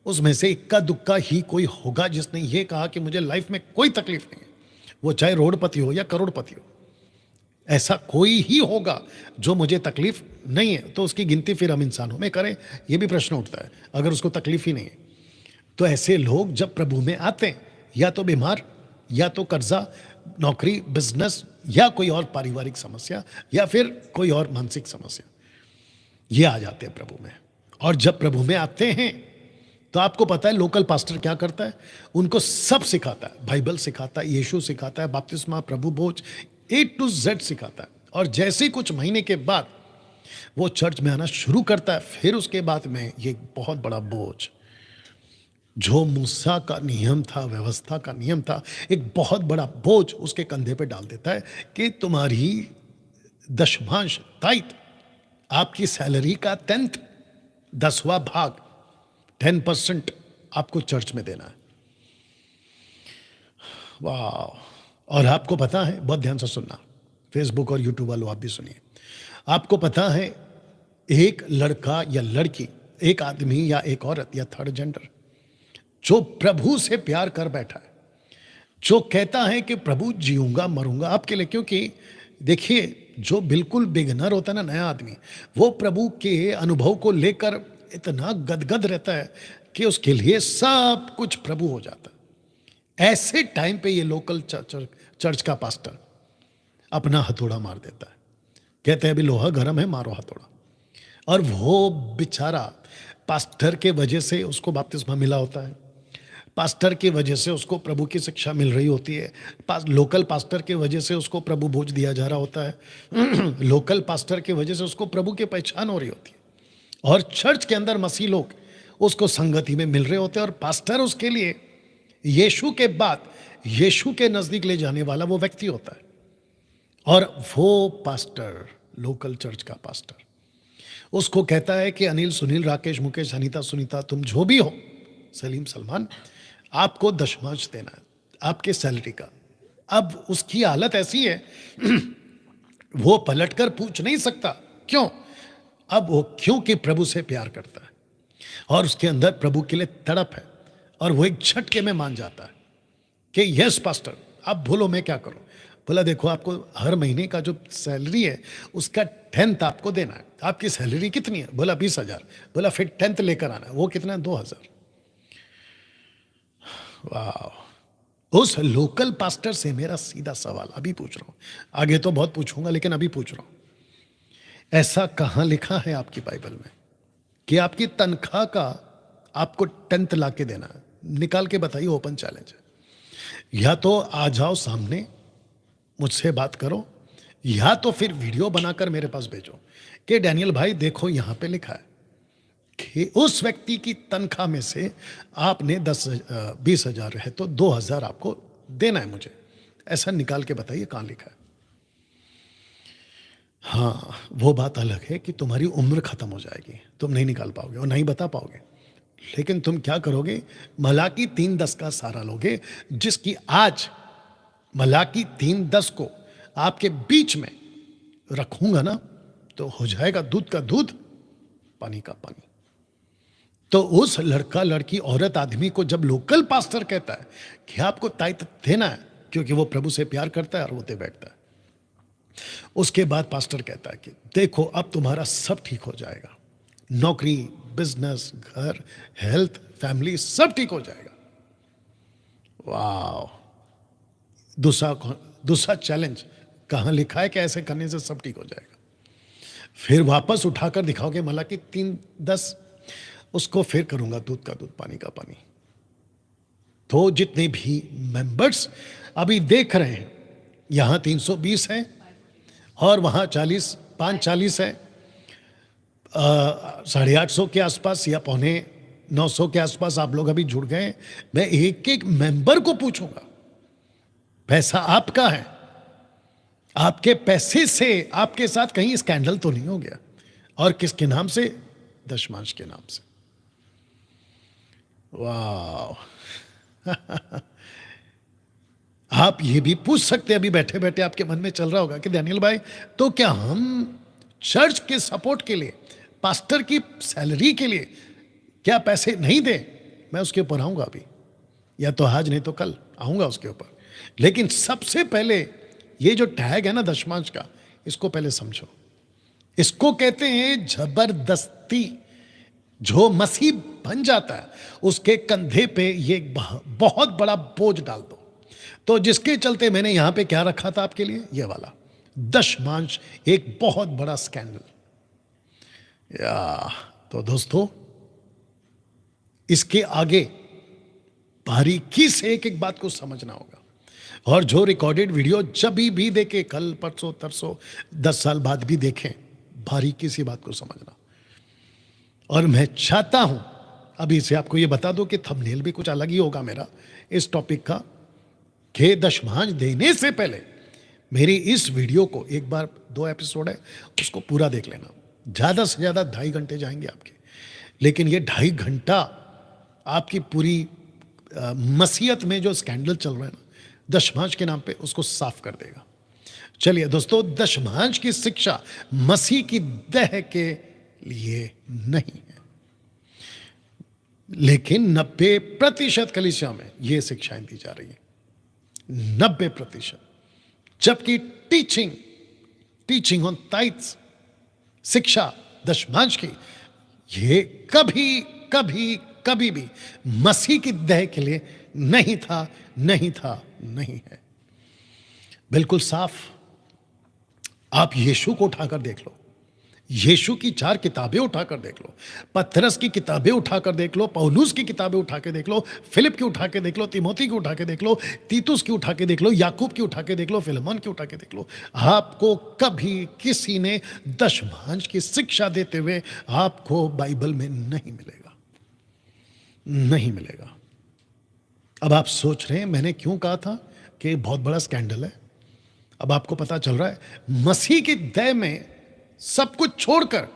उसमें से इक्का दुक्का ही कोई होगा जिसने ये कहा कि मुझे लाइफ में कोई तकलीफ नहीं है, वो चाहे रोडपति हो या करोड़पति हो। ऐसा कोई ही होगा जो मुझे तकलीफ नहीं है। तो उसकी गिनती फिर हम इंसानों में करें, ये भी प्रश्न उठता है, अगर उसको तकलीफ ही नहीं है। तो ऐसे लोग जब प्रभु में आते हैं, या तो बीमार, या तो कर्जा, नौकरी, बिजनेस, या कोई और पारिवारिक समस्या, या फिर कोई और मानसिक समस्या, ये आ जाते हैं प्रभु में। और जब प्रभु में आते हैं तो आपको पता है लोकल पास्टर क्या करता है? उनको सब सिखाता है, बाइबल सिखाता है, यीशु सिखाता है, बपतिस्मा, प्रभु भोज, A to Z सिखाता है। और जैसे कुछ महीने के बाद वो चर्च में आना शुरू करता है, फिर उसके बाद में ये एक बहुत बड़ा बोझ, जो मूसा का नियम था, व्यवस्था का नियम था, एक बहुत बड़ा बोझ उसके कंधे पे डाल देता है कि तुम्हारी दशमांश दायित्व, आपकी सैलरी का 10वां भाग, 10% आपको चर्च में देना है। वाह! और आपको पता है, बहुत ध्यान से सुनना, फेसबुक और यूट्यूब वालों आप भी सुनिए, आपको पता है एक लड़का या लड़की, एक आदमी या एक औरत या थर्ड जेंडर जो प्रभु से प्यार कर बैठा है, जो कहता है कि प्रभु जीऊंगा मरूंगा आपके लिए, क्योंकि देखिए जो बिल्कुल बिगनर होता है ना, नया आदमी, वो प्रभु के अनुभव को लेकर इतना गदगद रहता है कि उसके लिए सब कुछ प्रभु हो जाता है। ऐसे टाइम पे ये लोकल चर्च का पास्टर अपना हथौड़ा मार देता है, कहते हैं अभी लोहा गर्म है, मारो हथौड़ा। और वो बेचारा पास्टर के वजह से उसको बपतिस्मा मिला होता है, पास्टर की वजह से उसको प्रभु की शिक्षा मिल रही होती है, लोकल पास्टर की वजह से उसको प्रभु भोज दिया जा रहा होता है, लोकल पास्टर की वजह से उसको प्रभु की पहचान हो रही होती है, और चर्च के अंदर मसीह लोग उसको संगति में मिल रहे होते हैं, और पास्टर उसके लिए यीशु के बाद यीशु के नजदीक ले जाने वाला वो व्यक्ति होता है। और वो पास्टर, लोकल चर्च का पास्टर, उसको कहता है कि अनिल, सुनील, राकेश, मुकेश, अनीता, सुनीता, तुम जो भी हो, सलीम, सलमान, आपको दशमांश देना है आपके सैलरी का। अब उसकी हालत ऐसी है वो पलटकर पूछ नहीं सकता, क्यों? अब वो क्योंकि प्रभु से प्यार करता है और उसके अंदर प्रभु के लिए तड़प है, और वो एक झटके में मान जाता है कि यस पास्टर, अब बोलो मैं क्या करूं। बोला देखो, आपको हर महीने का जो सैलरी है उसका 10th आपको देना है। आपकी सैलरी कितनी है? बोला 20,000। बोला फिर 10th लेकर आना है। वो कितना है? 2,000। वाह! उस लोकल पास्टर से मेरा सीधा सवाल अभी पूछ रहा हूं, आगे तो बहुत पूछूंगा लेकिन अभी पूछ रहा हूं, ऐसा कहां लिखा है आपकी बाइबल में कि आपकी तनख्वाह का आपको 10th ला के देना है? निकाल के बताइए, ओपन चैलेंज है। या तो आ जाओ सामने मुझसे बात करो, या तो फिर वीडियो बनाकर मेरे पास भेजो कि डैनियल भाई देखो यहां पे लिखा है कि उस व्यक्ति की तनख्वाह में से आपने 20,000 है तो 2,000 आपको देना है मुझे। ऐसा निकाल के बताइए कहां लिखा है। हाँ, वो बात अलग है कि तुम्हारी उम्र खत्म हो जाएगी, तुम नहीं निकाल पाओगे और नहीं बता पाओगे, लेकिन तुम क्या करोगे? मलाकी 3:10 का सहारा लोगे, जिसकी आज मलाकी 3:10 को आपके बीच में रखूंगा ना, तो हो जाएगा दूध का दूध, पानी का पानी। तो उस लड़का, लड़की, औरत, आदमी को जब लोकल पास्टर कहता है कि आपको दायित्व देना है, क्योंकि वो प्रभु से प्यार करता है और वो दे बैठता है, उसके बाद पास्टर कहता है कि देखो अब तुम्हारा सब ठीक हो जाएगा, नौकरी, बिजनेस, घर, हेल्थ, फैमिली सब ठीक हो जाएगा। वाह! दूसरा चैलेंज, कहां लिखा है कि ऐसे करने से सब ठीक हो जाएगा? फिर वापस उठाकर दिखाओगे मलाकी 3:10, उसको फिर करूंगा दूध का दूध, पानी का पानी। तो जितने भी मेंबर्स अभी देख रहे हैं, यहां 320 है और वहां 540 है, 850 के आसपास या 850 के आसपास आप लोग अभी जुड़ गए। मैं एक एक मेंबर को पूछूंगा, पैसा आपका है, आपके पैसे से आपके साथ कहीं स्कैंडल तो नहीं हो गया? और किसके नाम से? दशमांश के नाम से। वाह! आप ये भी पूछ सकते हैं, अभी बैठे बैठे आपके मन में चल रहा होगा कि डैनियल भाई, तो क्या हम चर्च के सपोर्ट के लिए, पास्टर की सैलरी के लिए क्या पैसे नहीं दे? मैं उसके ऊपर आऊंगा अभी, या तो आज नहीं तो कल आऊंगा उसके ऊपर। लेकिन सबसे पहले ये जो टैग है ना दशमांश का, इसको पहले समझो। इसको कहते हैं जबरदस्ती। जो मसीह बन जाता है उसके कंधे पे ये बहुत बड़ा बोझ डाल दो। तो जिसके चलते मैंने यहां पे क्या रखा था आपके लिए, ये वाला दशमांश, एक बहुत बड़ा स्कैंडल। तो दोस्तों, इसके आगे बारीकी से एक एक बात को समझना होगा, और जो रिकॉर्डेड वीडियो जब भी देखे, कल, परसों, तरसों, 10 साल बाद भी देखें, बारीकी से बात को समझना। और मैं चाहता हूं अभी से आपको ये बता दो कि थंबनेल भी कुछ अलग ही होगा मेरा इस टॉपिक का, कि दशमांश देने से पहले मेरी इस वीडियो को एक बार, 2 एपिसोड है उसको पूरा देख लेना। ज़्यादा से ज़्यादा 2.5 घंटे जाएंगे आपके, लेकिन ये 2.5 घंटा आपकी पूरी मसीहत में जो स्कैंडल चल रहा है ना दशमांश के नाम पे, उसको साफ कर देगा। चलिए दोस्तों, दशमांश की शिक्षा मसीह की देह के लिए नहीं है, लेकिन 90% कलीसिया में ये शिक्षाएं दी जा रही है, 90%। जबकि टीचिंग ऑन टाइट्स, शिक्षा दशमांश की, ये कभी कभी कभी भी मसीह की देह के लिए नहीं था, नहीं था, नहीं है। बिल्कुल साफ। आप यीशु को उठाकर देख लो, यीशु की 4 किताबें उठाकर देख लो, पतरस की किताबें उठाकर देख लो, पौलुस की किताबें उठा के देख लो, फिलिप की उठा के देख लो, तिमोथी की उठा के देख लो, तीतुस की उठा के देख लो, याकूब की उठा के देख लो, फिलेमोन की उठा के देख लो। आपको कभी किसी ने दशमांश की शिक्षा देते हुए आपको बाइबल में नहीं मिलेगा, नहीं मिलेगा। अब आप सोच रहे हैं मैंने क्यों कहा था कि बहुत बड़ा स्कैंडल है। अब आपको पता चल रहा है मसीह की देह में सब कुछ छोड़कर,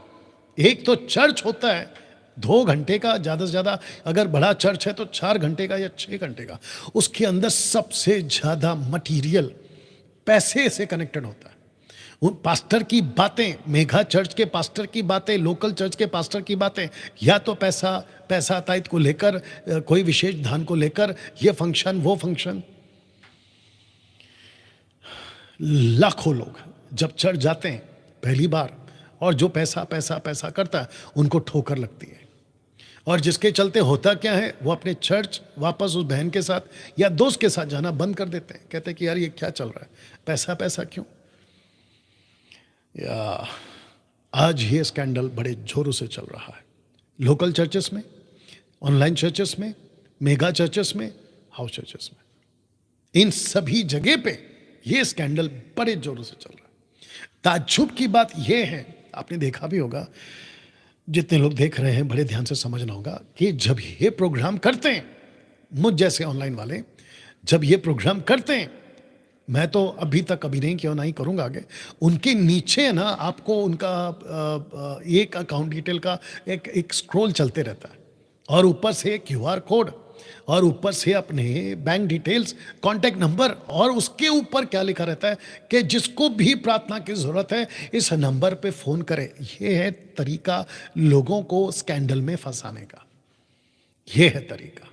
एक तो चर्च होता है 2 घंटे का, ज़्यादा से ज़्यादा अगर बड़ा चर्च है तो 4 घंटे का या 6 घंटे का, उसके अंदर सबसे ज़्यादा मटीरियल पैसे से कनेक्टेड होता है। उन पास्टर की बातें, मेगा चर्च के पास्टर की बातें, लोकल चर्च के पास्टर की बातें, या तो पैसा ताइद को लेकर, कोई विशेष धान को लेकर, ये फंक्शन वो फंक्शन। लाखों लोग जब चर्च जाते हैं पहली बार, और जो पैसा पैसा पैसा करता है उनको ठोकर लगती है, और जिसके चलते होता क्या है, वो अपने चर्च वापस उस बहन के साथ या दोस्त के साथ जाना बंद कर देते हैं। कहते हैं कि यार ये क्या चल रहा है, पैसा पैसा क्यों। या आज ये स्कैंडल बड़े जोरों से चल रहा है, लोकल चर्चेस में, ऑनलाइन चर्चेस में, मेगा चर्चेस में, हाउस चर्चेस में, इन सभी जगह पे ये स्कैंडल बड़े जोरों से चल रहा है। ताज्जुब की बात यह है, आपने देखा भी होगा, जितने लोग देख रहे हैं बड़े ध्यान से समझना होगा कि जब ये प्रोग्राम करते हैं, मुझ जैसे ऑनलाइन वाले जब ये प्रोग्राम करते हैं, मैं तो अभी तक कभी नहीं किया, नहीं करूंगा आगे, उनके नीचे ना आपको उनका एक अकाउंट डिटेल का एक स्क्रॉल चलते रहता है, और ऊपर से क्यूआर कोड, और ऊपर से अपने बैंक डिटेल्स, कांटेक्ट नंबर, और उसके ऊपर क्या लिखा रहता है कि जिसको भी प्रार्थना की जरूरत है इस नंबर पे फोन करे। ये है तरीका लोगों को स्कैंडल में फंसाने का, ये है तरीका।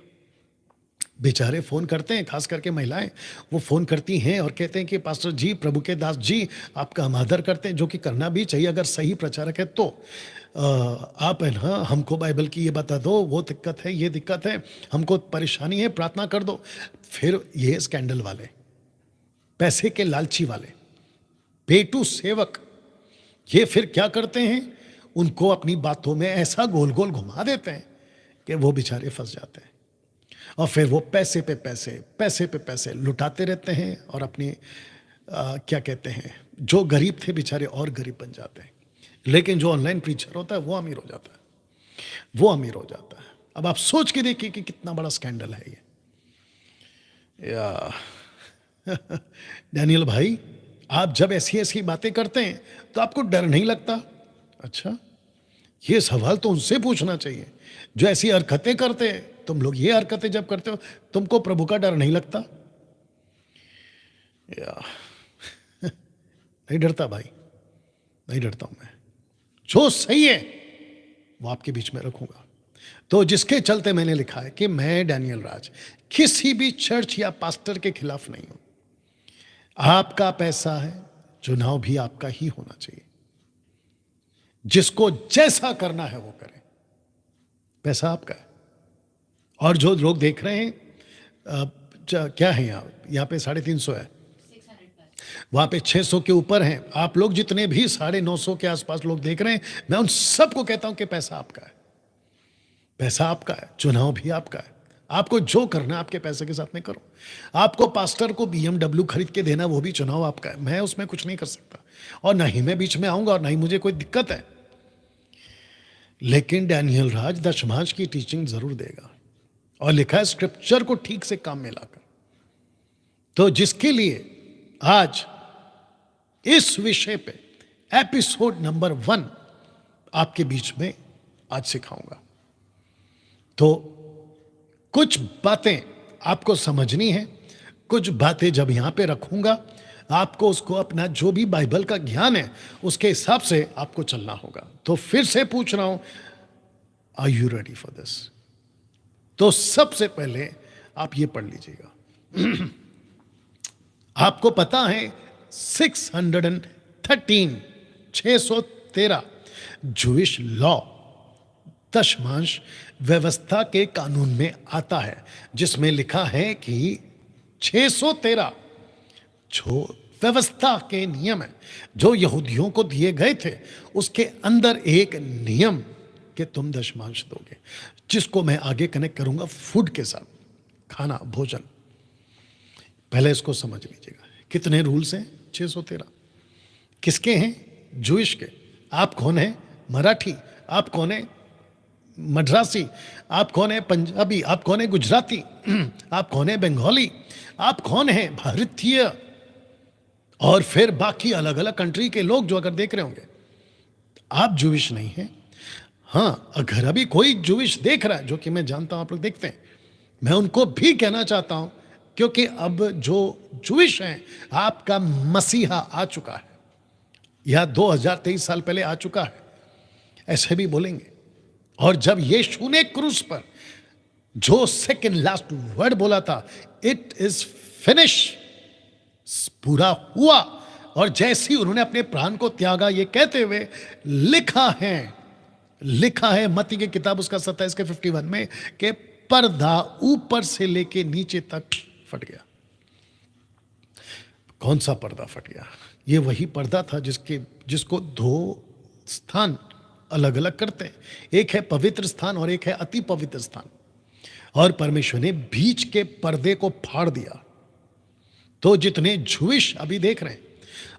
बेचारे फ़ोन करते हैं, खास करके महिलाएं, वो फ़ोन करती हैं और कहते हैं कि पास्टर जी, प्रभु के दास जी, आपका हम आदर करते हैं, जो कि करना भी चाहिए अगर सही प्रचारक है तो। आप है ना, हमको बाइबल की ये बता दो, वो दिक्कत है, ये दिक्कत है, हमको परेशानी है, प्रार्थना कर दो। फिर ये स्कैंडल वाले, पैसे के लालची वाले, पेटू सेवक, ये फिर क्या करते हैं, उनको अपनी बातों में ऐसा गोल गोल घुमा देते हैं कि वो बेचारे फंस जाते हैं, और फिर वो पैसे पे पैसे लुटाते रहते हैं, और अपनी क्या कहते हैं, जो गरीब थे बेचारे और गरीब बन जाते हैं। लेकिन जो ऑनलाइन प्रीचर होता है वो अमीर हो जाता है, वो अमीर हो जाता है। अब आप सोच के देखिए कि कितना बड़ा स्कैंडल है ये। या डैनियल भाई, आप जब ऐसी ऐसी बातें करते हैं तो आपको डर नहीं लगता? अच्छा, ये सवाल तो उनसे पूछना चाहिए जो ऐसी हरकतें करते हैं। तुम लोग ये हरकतें जब करते हो, तुमको प्रभु का डर नहीं लगता? या नहीं डरता भाई, नहीं डरता हूं मैं। जो सही है वो आपके बीच में रखूंगा। तो जिसके चलते मैंने लिखा है कि मैं डैनियल राज किसी भी चर्च या पास्टर के खिलाफ नहीं हूं। आपका पैसा है, चुनाव भी आपका ही होना चाहिए। जिसको जैसा करना है वो करे, पैसा आपका है। और जो लोग देख रहे हैं, क्या है यहाँ पे 350 है, वहां पे 600 के ऊपर हैं। आप लोग जितने भी 950 के आसपास लोग देख रहे हैं, मैं उन सबको कहता हूं कि पैसा आपका है, पैसा आपका है, चुनाव भी आपका है। आपको जो करना है आपके पैसे के साथ में करो। आपको पास्टर को BMW खरीद के देना, वो भी चुनाव आपका है, मैं उसमें कुछ नहीं कर सकता। और ना ही मैं बीच में आऊंगा और ना ही मुझे कोई दिक्कत है। लेकिन डैनियल राज दशमांश की टीचिंग जरूर देगा, और लिखा है स्क्रिप्चर को ठीक से काम में लाकर। तो जिसके लिए आज इस विषय पे एपिसोड नंबर 1 आपके बीच में आज सिखाऊंगा। तो कुछ बातें आपको समझनी है, कुछ बातें जब यहां पे रखूंगा आपको उसको अपना जो भी बाइबल का ज्ञान है उसके हिसाब से आपको चलना होगा। तो फिर से पूछ रहा हूं, are you ready for this? तो सबसे पहले आप ये पढ़ लीजिएगा। आपको पता है 613 जूइश लॉ दशमांश व्यवस्था के कानून में आता है, जिसमें लिखा है कि 613 जो व्यवस्था के नियम है जो यहूदियों को दिए गए थे, उसके अंदर एक नियम कि तुम दशमांश दोगे, जिसको मैं आगे कनेक्ट करूंगा फूड के साथ, खाना, भोजन। पहले इसको समझ लीजिएगा। कितने रूल्स हैं? 613। किसके हैं? जूइश के। आप कौन है? मराठी। आप कौन है? मद्रासी। आप कौन है? पंजाबी। आप कौन है? गुजराती। आप कौन है? बंगाली। आप कौन है? भारतीय। और फिर बाकी अलग अलग कंट्री के लोग जो अगर देख रहे होंगे, आप जूइश नहीं हैं। हाँ, अगर अभी कोई जूइश देख रहा है, जो कि मैं जानता हूं आप लोग देखते हैं, मैं उनको भी कहना चाहता हूं, क्योंकि अब जो जूइश हैं, आपका मसीहा आ चुका है, या 2023 साल पहले आ चुका है, ऐसे भी बोलेंगे। और जब यीशु ने क्रूस पर जो सेकंड लास्ट वर्ड बोला था, इट इज फिनिश, पूरा हुआ, और जैसे ही उन्होंने अपने प्राण को त्यागा, ये कहते हुए लिखा है मत्ती की किताब उसका 27 के 51 में कि पर्दा ऊपर से लेके नीचे तक फट गया। कौन सा पर्दा फट गया? ये वही पर्दा था जिसको 2 स्थान अलग अलग करते हैं। एक है पवित्र स्थान और एक है अति पवित्र स्थान, और परमेश्वर ने बीच के पर्दे को फाड़ दिया। तो जितने जूइश अभी देख रहे हैं,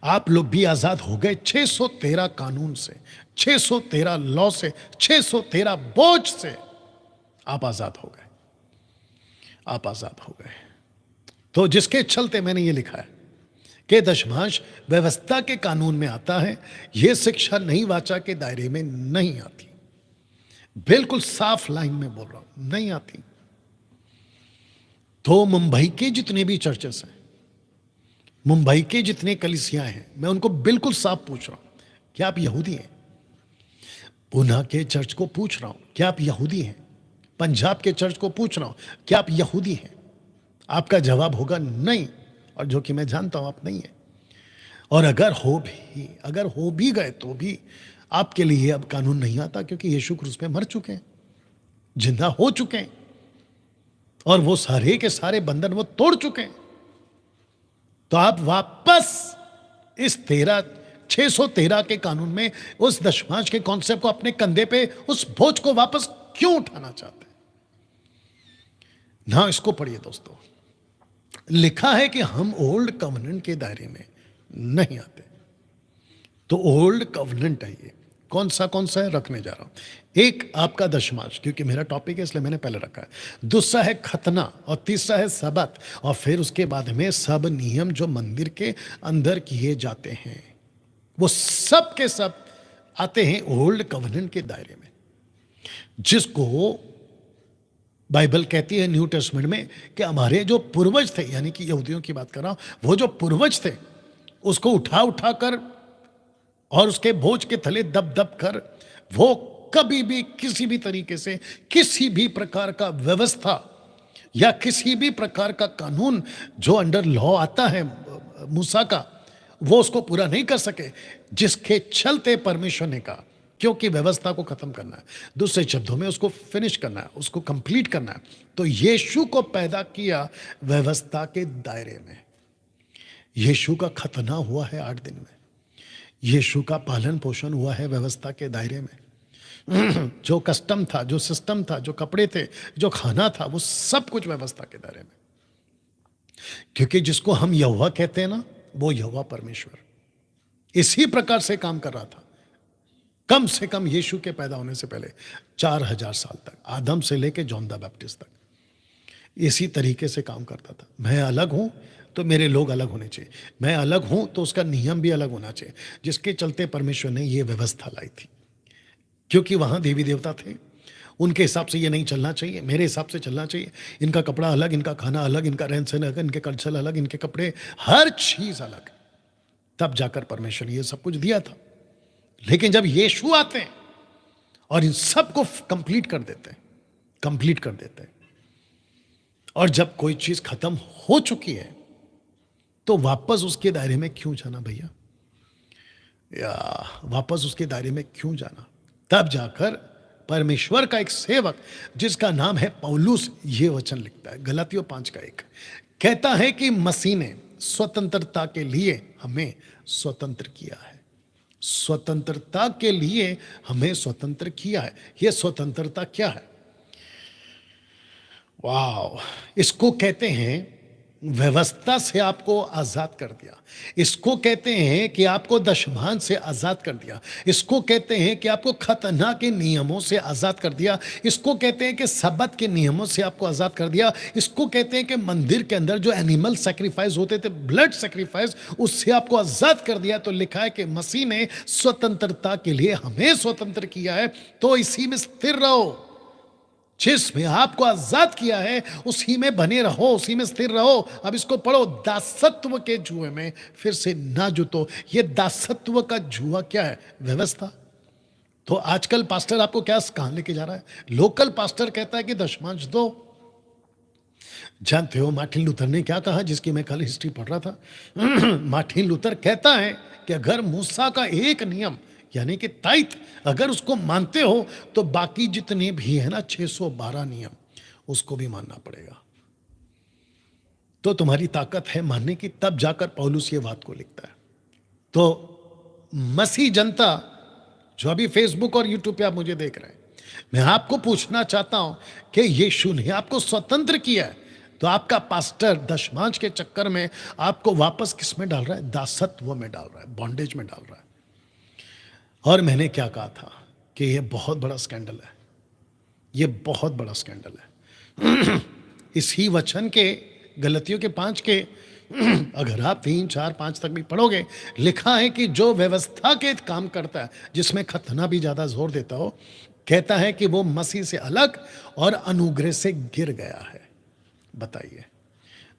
आप लोग भी आजाद हो गए 613 कानून से, 613 लॉ से, 613 बोझ से आप आजाद हो गए। आप आजाद हो गए। तो जिसके चलते मैंने ये लिखा है कि दशमांश व्यवस्था के कानून में आता है, यह शिक्षा नई वाचा के दायरे में नहीं आती। बिल्कुल साफ लाइन में बोल रहा हूं, नहीं आती। तो मुंबई के जितने भी चर्चेस हैं, मुंबई के जितने कलीसियां हैं, मैं उनको बिल्कुल साफ पूछ रहा हूं, क्या आप यहूदी हैं? पुणे के चर्च को पूछ रहा हूं, क्या आप यहूदी हैं? पंजाब के चर्च को पूछ रहा हूं, क्या आप यहूदी हैं? आपका जवाब होगा नहीं, और जो कि मैं जानता हूं आप नहीं है। और अगर हो भी गए तो भी आपके लिए अब कानून नहीं आता, क्योंकि यीशु क्रूस पे मर चुके हैं, जिंदा हो चुके हैं, और वो सारे के सारे बंधन वो तोड़ चुके हैं। तो आप वापस इस 613 के कानून में उस दशमांश के कॉन्सेप्ट को अपने कंधे पे, उस बोझ को वापस क्यों उठाना चाहते हैं? ना, इसको पढ़िए दोस्तों। लिखा है कि हम ओल्ड कवनेंट के दायरे में नहीं आते। तो ओल्ड कवनेंट है ये। कौन सा है रखने जा रहा हूं। एक आपका दशमांश, क्योंकि मेरा टॉपिक है इसलिए मैंने पहले रखा है। दूसरा है खतना, और तीसरा है सबत, और फिर उसके बाद में सब नियम जो मंदिर के अंदर किए जाते हैं, वो सब के सब आते हैं ओल्ड कवनेंट के दायरे में, जिसको बाइबल कहती है न्यू टेस्टमेंट में कि हमारे जो पूर्वज थे, यानी कि यहूदियों की बात कर रहा हूं, वो जो पूर्वज थे उसको उठा कर और उसके बोझ के थले दब दब कर, वो कभी भी किसी भी तरीके से किसी भी प्रकार का व्यवस्था या किसी भी प्रकार का कानून जो अंडर लॉ आता है मूसा का, वो उसको पूरा नहीं कर सके, जिसके चलते परमेश्वर ने कहा, क्योंकि व्यवस्था को खत्म करना है, दूसरे शब्दों में उसको फिनिश करना है, उसको कंप्लीट करना है, तो यीशु को पैदा किया व्यवस्था के दायरे में। यीशु का खतना हुआ है 8 दिन में, यीशु का पालन पोषण हुआ है व्यवस्था के दायरे में। जो कस्टम था, जो सिस्टम था, जो कपड़े थे, जो खाना था, वो सब कुछ व्यवस्था के दायरे में। क्योंकि जिसको हम यहोवा कहते हैं ना, वो यहोवा परमेश्वर, इसी प्रकार से काम कर रहा था कम से कम यीशु के पैदा होने से पहले 4000 साल तक, आदम से लेके जॉन द बैप्टिस्ट तक इसी तरीके से काम करता था। मैं अलग हूं तो मेरे लोग अलग होने चाहिए, मैं अलग हूं तो उसका नियम भी अलग होना चाहिए, जिसके चलते परमेश्वर ने यह व्यवस्था लाई थी। क्योंकि वहां देवी देवता थे, उनके हिसाब से ये नहीं चलना चाहिए, मेरे हिसाब से चलना चाहिए। इनका कपड़ा अलग, इनका खाना अलग, इनका रहन सहन अलग, इनके कल्चर अलग, इनके कपड़े, हर चीज अलग। तब जाकर परमेश्वर ने ये सब कुछ दिया था। लेकिन जब यीशु आते हैं और इन सबको कंप्लीट कर देते हैं, कंप्लीट कर देते हैं, और जब कोई चीज खत्म हो चुकी है तो वापस उसके दायरे में क्यों जाना भैया, या वापस उसके दायरे में क्यों जाना? तब जाकर परमेश्वर का एक सेवक जिसका नाम है पौलुस ये वचन लिखता है, गलातियों 5:1 कहता है कि मसीह ने स्वतंत्रता के लिए हमें स्वतंत्र किया है। स्वतंत्रता के लिए हमें स्वतंत्र किया है। यह स्वतंत्रता क्या है? वाह, इसको कहते हैं व्यवस्था से आपको आजाद कर दिया। इसको कहते हैं कि आपको दशभान से आजाद कर दिया। इसको कहते हैं कि आपको खतना के नियमों से आजाद कर दिया। इसको कहते हैं कि सब्बत के नियमों से आपको आजाद कर दिया। इसको कहते हैं कि मंदिर के अंदर जो एनिमल सैक्रिफाइस होते थे, ब्लड सैक्रिफाइस, उससे आपको आजाद कर दिया। तो लिखा है कि मसीह ने स्वतंत्रता के लिए हमें स्वतंत्र किया है, तो इसी में स्थिर रहो। जिसमें आपको आजाद किया है उसी में बने रहो, उसी में स्थिर रहो। अब इसको पढ़ो, दासत्व के जुए में फिर से ना जुतो। ये दासत्व का जुआ क्या है? व्यवस्था। तो आजकल पास्टर आपको क्या कहां लेके जा रहा है? लोकल पास्टर कहता है कि दशमांश दो। जानते हो मार्टिन लूथर ने क्या कहा, जिसकी मैं कल हिस्ट्री पढ़ रहा था। मार्टिन लूथर कहता है कि अगर मूसा का एक नियम यानी कि ताइथ अगर उसको मानते हो तो बाकी जितने भी है ना 612 नियम उसको भी मानना पड़ेगा। तो तुम्हारी ताकत है मानने की। तब जाकर पौलुस ये बात को लिखता है। तो मसीह जनता जो अभी फेसबुक और यूट्यूब पे आप मुझे देख रहे हैं, मैं आपको पूछना चाहता हूं कि यीशु ने आपको स्वतंत्र किया है, तो आपका पास्टर दशमांश के चक्कर में आपको वापस किस में डाल रहा है? दासत्व में डाल रहा है, बॉन्डेज में डाल रहा है। और मैंने क्या कहा था कि यह बहुत बड़ा स्कैंडल है, यह बहुत बड़ा स्कैंडल है। इसी वचन के गलतियों के 5 के अगर आप 3, 4, 5 तक भी पढ़ोगे, लिखा है कि जो व्यवस्था के काम करता है, जिसमें खतना भी ज्यादा जोर देता हो, कहता है कि वो मसीह से अलग और अनुग्रह से गिर गया है। बताइए,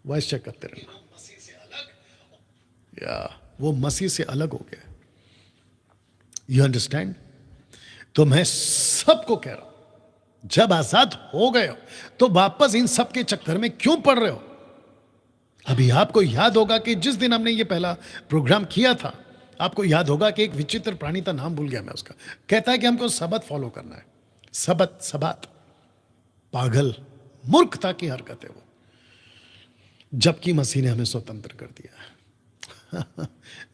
वॉइस चेक करते रहना। मसीह से अलग, या वो मसीह से अलग हो गया। You understand? तो मैं सबको कह रहा हूं, जब आजाद हो गए हो तो वापस इन सब के चक्कर में क्यों पड़ रहे हो? अभी आपको याद होगा कि जिस दिन हमने ये पहला प्रोग्राम किया था, आपको याद होगा कि एक विचित्र प्राणी था, नाम भूल गया मैं उसका, कहता है कि हमको सबत फॉलो करना है। सबत, सबात, पागल, मूर्खता की हरकत है वो। जबकि मसीह ने हमें स्वतंत्र कर दिया है।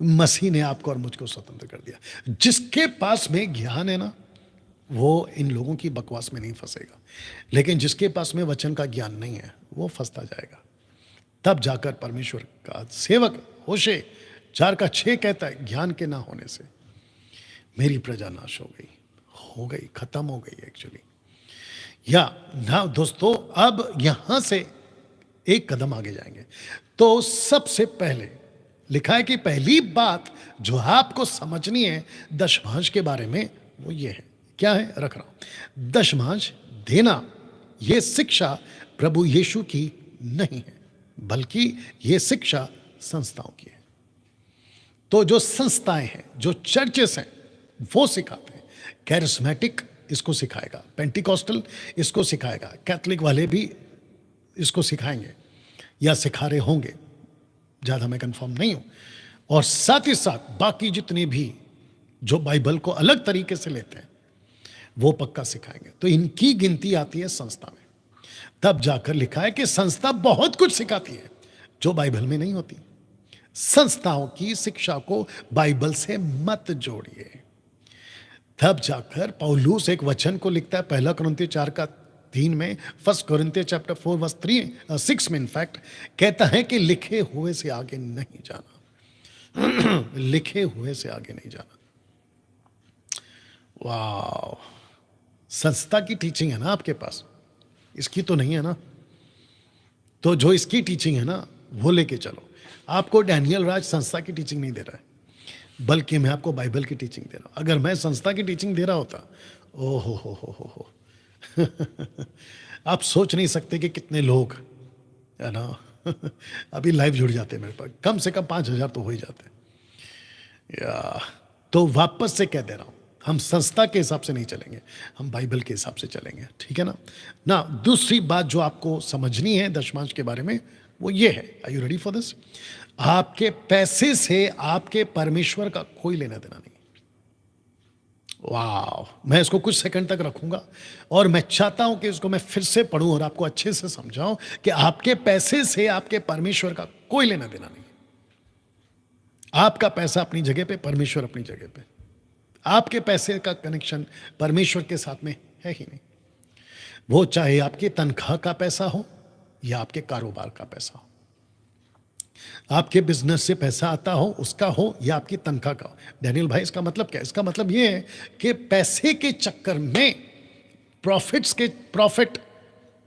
मसीह ने आपको और मुझको स्वतंत्र कर दिया। जिसके पास में ज्ञान है ना, वो इन लोगों की बकवास में नहीं फंसेगा, लेकिन जिसके पास में वचन का ज्ञान नहीं है वो फंसता जाएगा। तब जाकर परमेश्वर का सेवक होशे 4:6 कहता है, ज्ञान के ना होने से मेरी प्रजा नाश हो गई, खत्म हो गई एक्चुअली। या ना दोस्तों, अब यहां से एक कदम आगे जाएंगे। तो सबसे पहले लिखा है कि पहली बात जो आपको समझनी है दशमांश के बारे में, वो ये है। क्या है? रख रहा हूं, दशमांश देना यह शिक्षा प्रभु यीशु की नहीं है, बल्कि यह शिक्षा संस्थाओं की है। तो जो संस्थाएं हैं, जो चर्चेस हैं, वो सिखाते हैं। कैरिस्मेटिक इसको सिखाएगा, पेंटिकॉस्टल इसको सिखाएगा, कैथलिक वाले भी इसको सिखाएंगे या सिखा रहे होंगे, ज़्यादा मैं कंफर्म नहीं हूं। और साथ ही साथ बाकी जितने भी जो बाइबल को अलग तरीके से लेते हैं वो पक्का सिखाएंगे। तो इनकी गिनती आती है संस्था में। तब जाकर लिखा है कि संस्था बहुत कुछ सिखाती है जो बाइबल में नहीं होती। संस्थाओं की शिक्षा को बाइबल से मत जोड़िए। तब जाकर पौलुस एक वचन को लिखता है, 1 कुरिन्थियों 4:3 में, 1 कोरिन्थियों चैप्टर 4 वर्स 6 में इनफैक्ट कहता है कि लिखे हुए से आगे नहीं जाना। लिखे हुए से आगे नहीं जाना। वाह, संस्था की टीचिंग है ना आपके पास, इसकी तो नहीं है ना। तो जो इसकी टीचिंग है ना वो लेके चलो। आपको डैनियल राज संस्था की टीचिंग नहीं दे रहा है, बल्कि मैं आपको बाइबल की टीचिंग दे रहा हूं। अगर मैं संस्था की टीचिंग दे रहा होता, ओ हो आप सोच नहीं सकते कि कितने लोग, है ना, अभी लाइव जुड़ जाते हैं मेरे पास, कम से कम 5,000 तो हो ही जाते हैं या। तो वापस से कह दे रहा हूं, हम संस्था के हिसाब से नहीं चलेंगे, हम बाइबल के हिसाब से चलेंगे, ठीक है ना। ना दूसरी बात जो आपको समझनी है दशमांश के बारे में वो ये है, are you ready for this? आपके पैसे से आपके परमेश्वर का कोई लेना देना नहीं। वाह, मैं इसको कुछ सेकंड तक रखूंगा और मैं चाहता हूं कि इसको मैं फिर से पढ़ूं और आपको अच्छे से समझाऊं कि आपके पैसे से आपके परमेश्वर का कोई लेना देना नहीं। आपका पैसा अपनी जगह पे, परमेश्वर अपनी जगह पे। आपके पैसे का कनेक्शन परमेश्वर के साथ में है ही नहीं। वो चाहे आपकी तनख्वाह का पैसा हो या आपके कारोबार का पैसा हो, आपके बिजनेस से पैसा आता हो उसका हो या आपकी तनख्वाह का हो। डैनियल भाई इसका मतलब क्या है? इसका मतलब ये है कि पैसे के चक्कर में प्रॉफिट,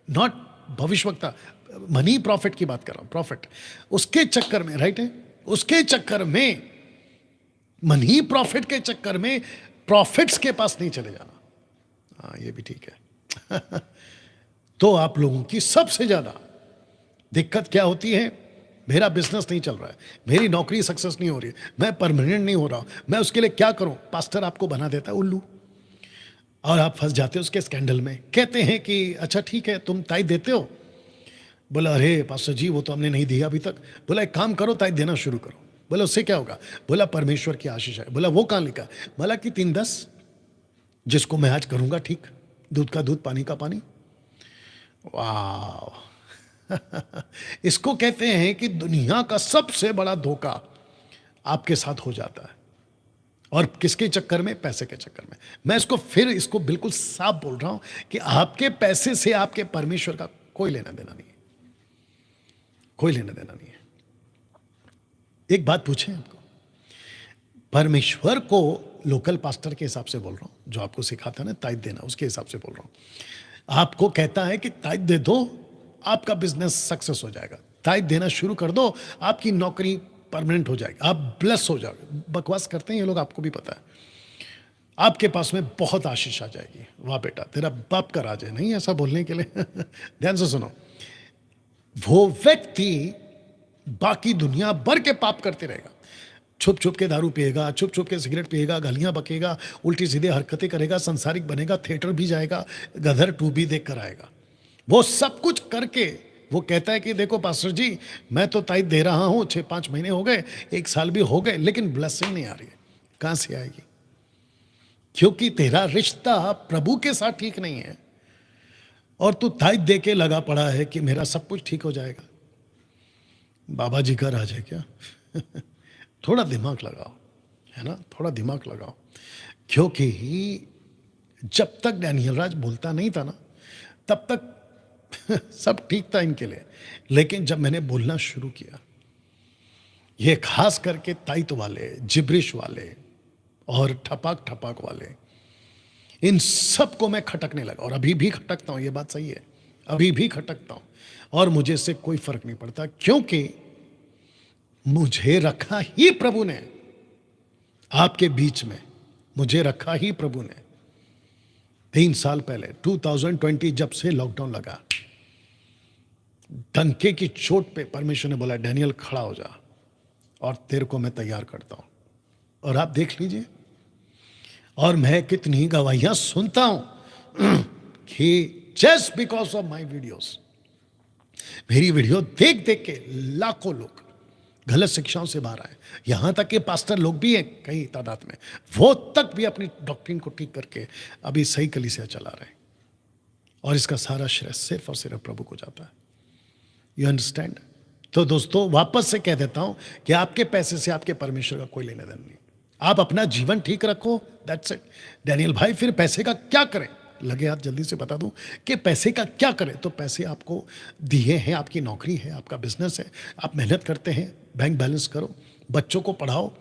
नॉट भविष्यवक्ता, मनी प्रॉफिट की बात कर रहा हूं, प्रॉफिट, उसके चक्कर में, राइट है, उसके चक्कर में, मनी प्रॉफिट के चक्कर में प्रॉफिट्स के पास नहीं चले जाना। हाँ, ये भी ठीक है। तो आप लोगों की सबसे ज्यादा दिक्कत क्या होती है? मेरा बिजनेस नहीं चल रहा है, मेरी नौकरी सक्सेस नहीं हो रही है, मैं परमानेंट नहीं हो रहा हूं, मैं उसके लिए क्या करूं? पास्टर आपको बना देता है उल्लू और आप फंस जाते हो उसके स्कैंडल में। कहते हैं कि अच्छा ठीक है तुम ताई देते हो। बोला अरे पास्टर जी वो तो हमने नहीं दिया अभी तक। बोला एक काम करो, ताई देना शुरू करो। बोला उससे क्या होगा? बोला परमेश्वर की आशीष है। बोला वो कहां लिखा? बोला कि 3-10 जिसको मैं आज करूंगा ठीक, दूध का दूध पानी का पानी। वाह, इसको कहते हैं कि दुनिया का सबसे बड़ा धोखा आपके साथ हो जाता है। और किसके चक्कर में? पैसे के चक्कर में। मैं इसको बिल्कुल साफ बोल रहा हूं कि आपके पैसे से आपके परमेश्वर का कोई लेना देना नहीं है, कोई लेना देना नहीं है। एक बात पूछें आपको, परमेश्वर को लोकल पास्टर के हिसाब से बोल रहा हूं, जो आपको सिखाता है ना ताइद देना, उसके हिसाब से बोल रहा हूं। आपको कहता है कि ताइद दे दो, आपका बिजनेस सक्सेस हो जाएगा, ताइद देना शुरू कर दो, आपकी नौकरी परमानेंट हो जाएगी, आप ब्लेस हो जाओगे। बकवास करते हैं ये लोग, आपको भी पता है। आपके पास में बहुत आशीष आ जाएगी। वाह बेटा तेरा बाप का राज है, नहीं ऐसा बोलने के लिए। ध्यान से सुनो, वो व्यक्ति बाकी दुनिया भर के पाप करते रहेगा, छुप छुप के दारू पिएगा, छुप छुप के सिगरेट पिएगा, गालियां बकेगा, उल्टी सीधे हरकतें करेगा, संसारिक बनेगा, थिएटर भी जाएगा, गदर 2 भी देख कर आएगा। वो सब कुछ करके वो कहता है कि देखो पास्टर जी मैं तो ताइद दे रहा हूं, 6-5 महीने हो गए, 1 साल भी हो गए, लेकिन ब्लेसिंग नहीं आ रही है। कहां से आएगी? क्योंकि तेरा रिश्ता प्रभु के साथ ठीक नहीं है और तू ताइद दे के लगा पड़ा है कि मेरा सब कुछ ठीक हो जाएगा। बाबा जी का राज है क्या? थोड़ा दिमाग लगाओ, है ना, थोड़ा दिमाग लगाओ। क्योंकि जब तक डैनियल राज बोलता नहीं था ना तब तक सब ठीक था इनके लिए, लेकिन जब मैंने बोलना शुरू किया, ये खास करके ताइत वाले, जिब्रिश वाले और ठपाक वाले, इन सबको मैं खटकने लगा और अभी भी खटकता हूं। ये बात सही है, अभी भी खटकता हूं और मुझे इससे कोई फर्क नहीं पड़ता, क्योंकि मुझे रखा ही प्रभु ने आपके बीच में, मुझे रखा ही प्रभु ने। 3 साल पहले 2020 जब से लॉकडाउन लगा, डंके की चोट पे परमेश्वर ने बोला डैनियल खड़ा हो जा और तेरे को मैं तैयार करता हूं। और आप देख लीजिए, और मैं कितनी गवाहियां सुनता हूं कि just because of my videos, मेरी वीडियो देख देख के लाखों लोग गलत शिक्षाओं से बाहर आए। यहां तक कि पास्टर लोग भी हैं कई तादाद में, वो तक भी अपनी डॉक्ट्रिन को ठीक करके अभी सही कलीसिया चला रहे हैं। और इसका सारा श्रेय सिर्फ और सिर्फ प्रभु को जाता है। You understand? तो दोस्तों वापस से कह देता हूं कि आपके पैसे से आपके परमेश्वर का कोई लेना देना नहीं। आप अपना जीवन ठीक रखो, दैट्स इट। डैनियल भाई फिर पैसे का क्या करें? लगे हाथ जल्दी से बता दूं कि पैसे का क्या करें। तो पैसे आपको दिए हैं, आपकी नौकरी है, आपका बिजनेस है, आप मेहनत करते हैं, बैंक बैलेंस करो, बच्चों को पढ़ाओ,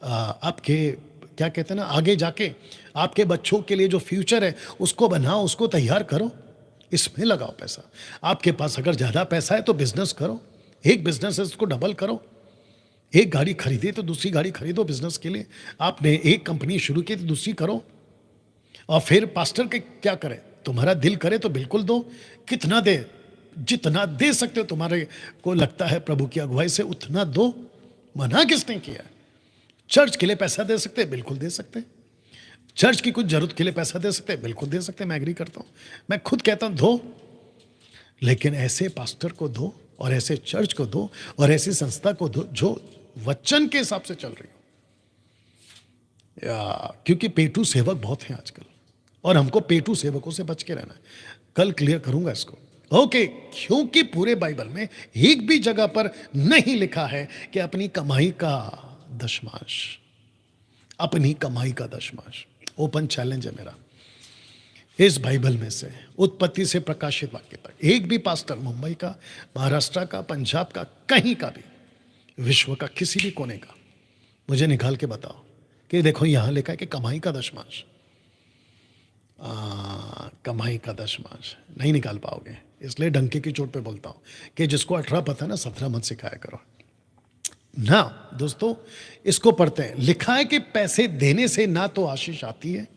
आपके क्या कहते हैं ना, आगे जाके आपके बच्चों के लिए जो फ्यूचर है उसको बनाओ, उसको तैयार करो, इसमें लगाओ पैसा। आपके पास अगर ज़्यादा पैसा है तो बिजनेस करो, एक बिजनेस है उसको डबल करो। एक गाड़ी खरीदी तो दूसरी गाड़ी खरीदो बिजनेस के लिए। आपने एक कंपनी शुरू की तो दूसरी करो। और फिर पास्टर के क्या करे, तुम्हारा दिल करे तो बिल्कुल दो, कितना दे, जितना दे सकते हो तुम्हारे को लगता है प्रभु की अगुवाई से उतना दो, मना किसने किया। चर्च के लिए पैसा दे सकते हैं, बिल्कुल दे सकते हैं। चर्च की कुछ जरूरत के लिए पैसा दे सकते हैं, बिल्कुल दे सकते हैं, मैं एग्री करता हूँ। मैं खुद कहता हूँ दो, लेकिन ऐसे पास्टर को दो और ऐसे चर्च को दो और ऐसी संस्था को दो जो वचन के हिसाब से चल रही हो। क्योंकि पेटू सेवक बहुत हैं आजकल और हमको पेटू सेवकों से बच के रहना है। कल क्लियर करूंगा इसको, ओके। क्योंकि पूरे बाइबल में एक भी जगह पर नहीं लिखा है कि अपनी कमाई का दशमांश, अपनी कमाई का दशमांश। ओपन चैलेंज है मेरा, इस बाइबल में से उत्पत्ति से प्रकाशित वाक्य तक एक भी पास्टर मुंबई का, महाराष्ट्र का, पंजाब का, कहीं का भी, विश्व का किसी भी कोने का, मुझे निकाल के बताओ कि देखो यहां लिखा है कि कमाई का दशमांश। कमाई का दशमांश नहीं निकाल पाओगे, इसलिए डंके की चोट पे बोलता हूं कि जिसको 18 पता ना 17 मत सिखाया करो ना। दोस्तों इसको पढ़ते हैं, लिखा है कि पैसे देने से ना तो आशीष आती है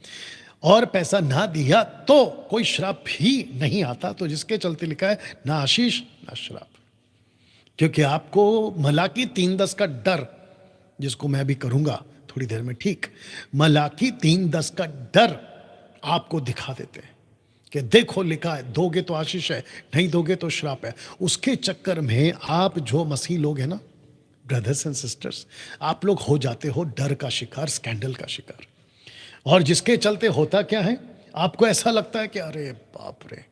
और पैसा ना दिया तो कोई श्राप भी नहीं आता। तो जिसके चलते लिखा है ना आशीष ना श्राप, क्योंकि आपको मलाकी 3:10 का डर, जिसको मैं भी करूंगा थोड़ी देर में, ठीक, मलाकी 3:10 का डर आपको दिखा देते हैं कि देखो लिखा है दोगे तो आशीष है, नहीं दोगे तो श्राप है। उसके चक्कर में आप जो मसीह लोग हैं ना, ब्रदर्स एंड सिस्टर्स, आप लोग हो जाते हो डर का शिकार, स्कैंडल का शिकार। और जिसके चलते होता क्या है, आपको ऐसा लगता है कि अरे बाप रे,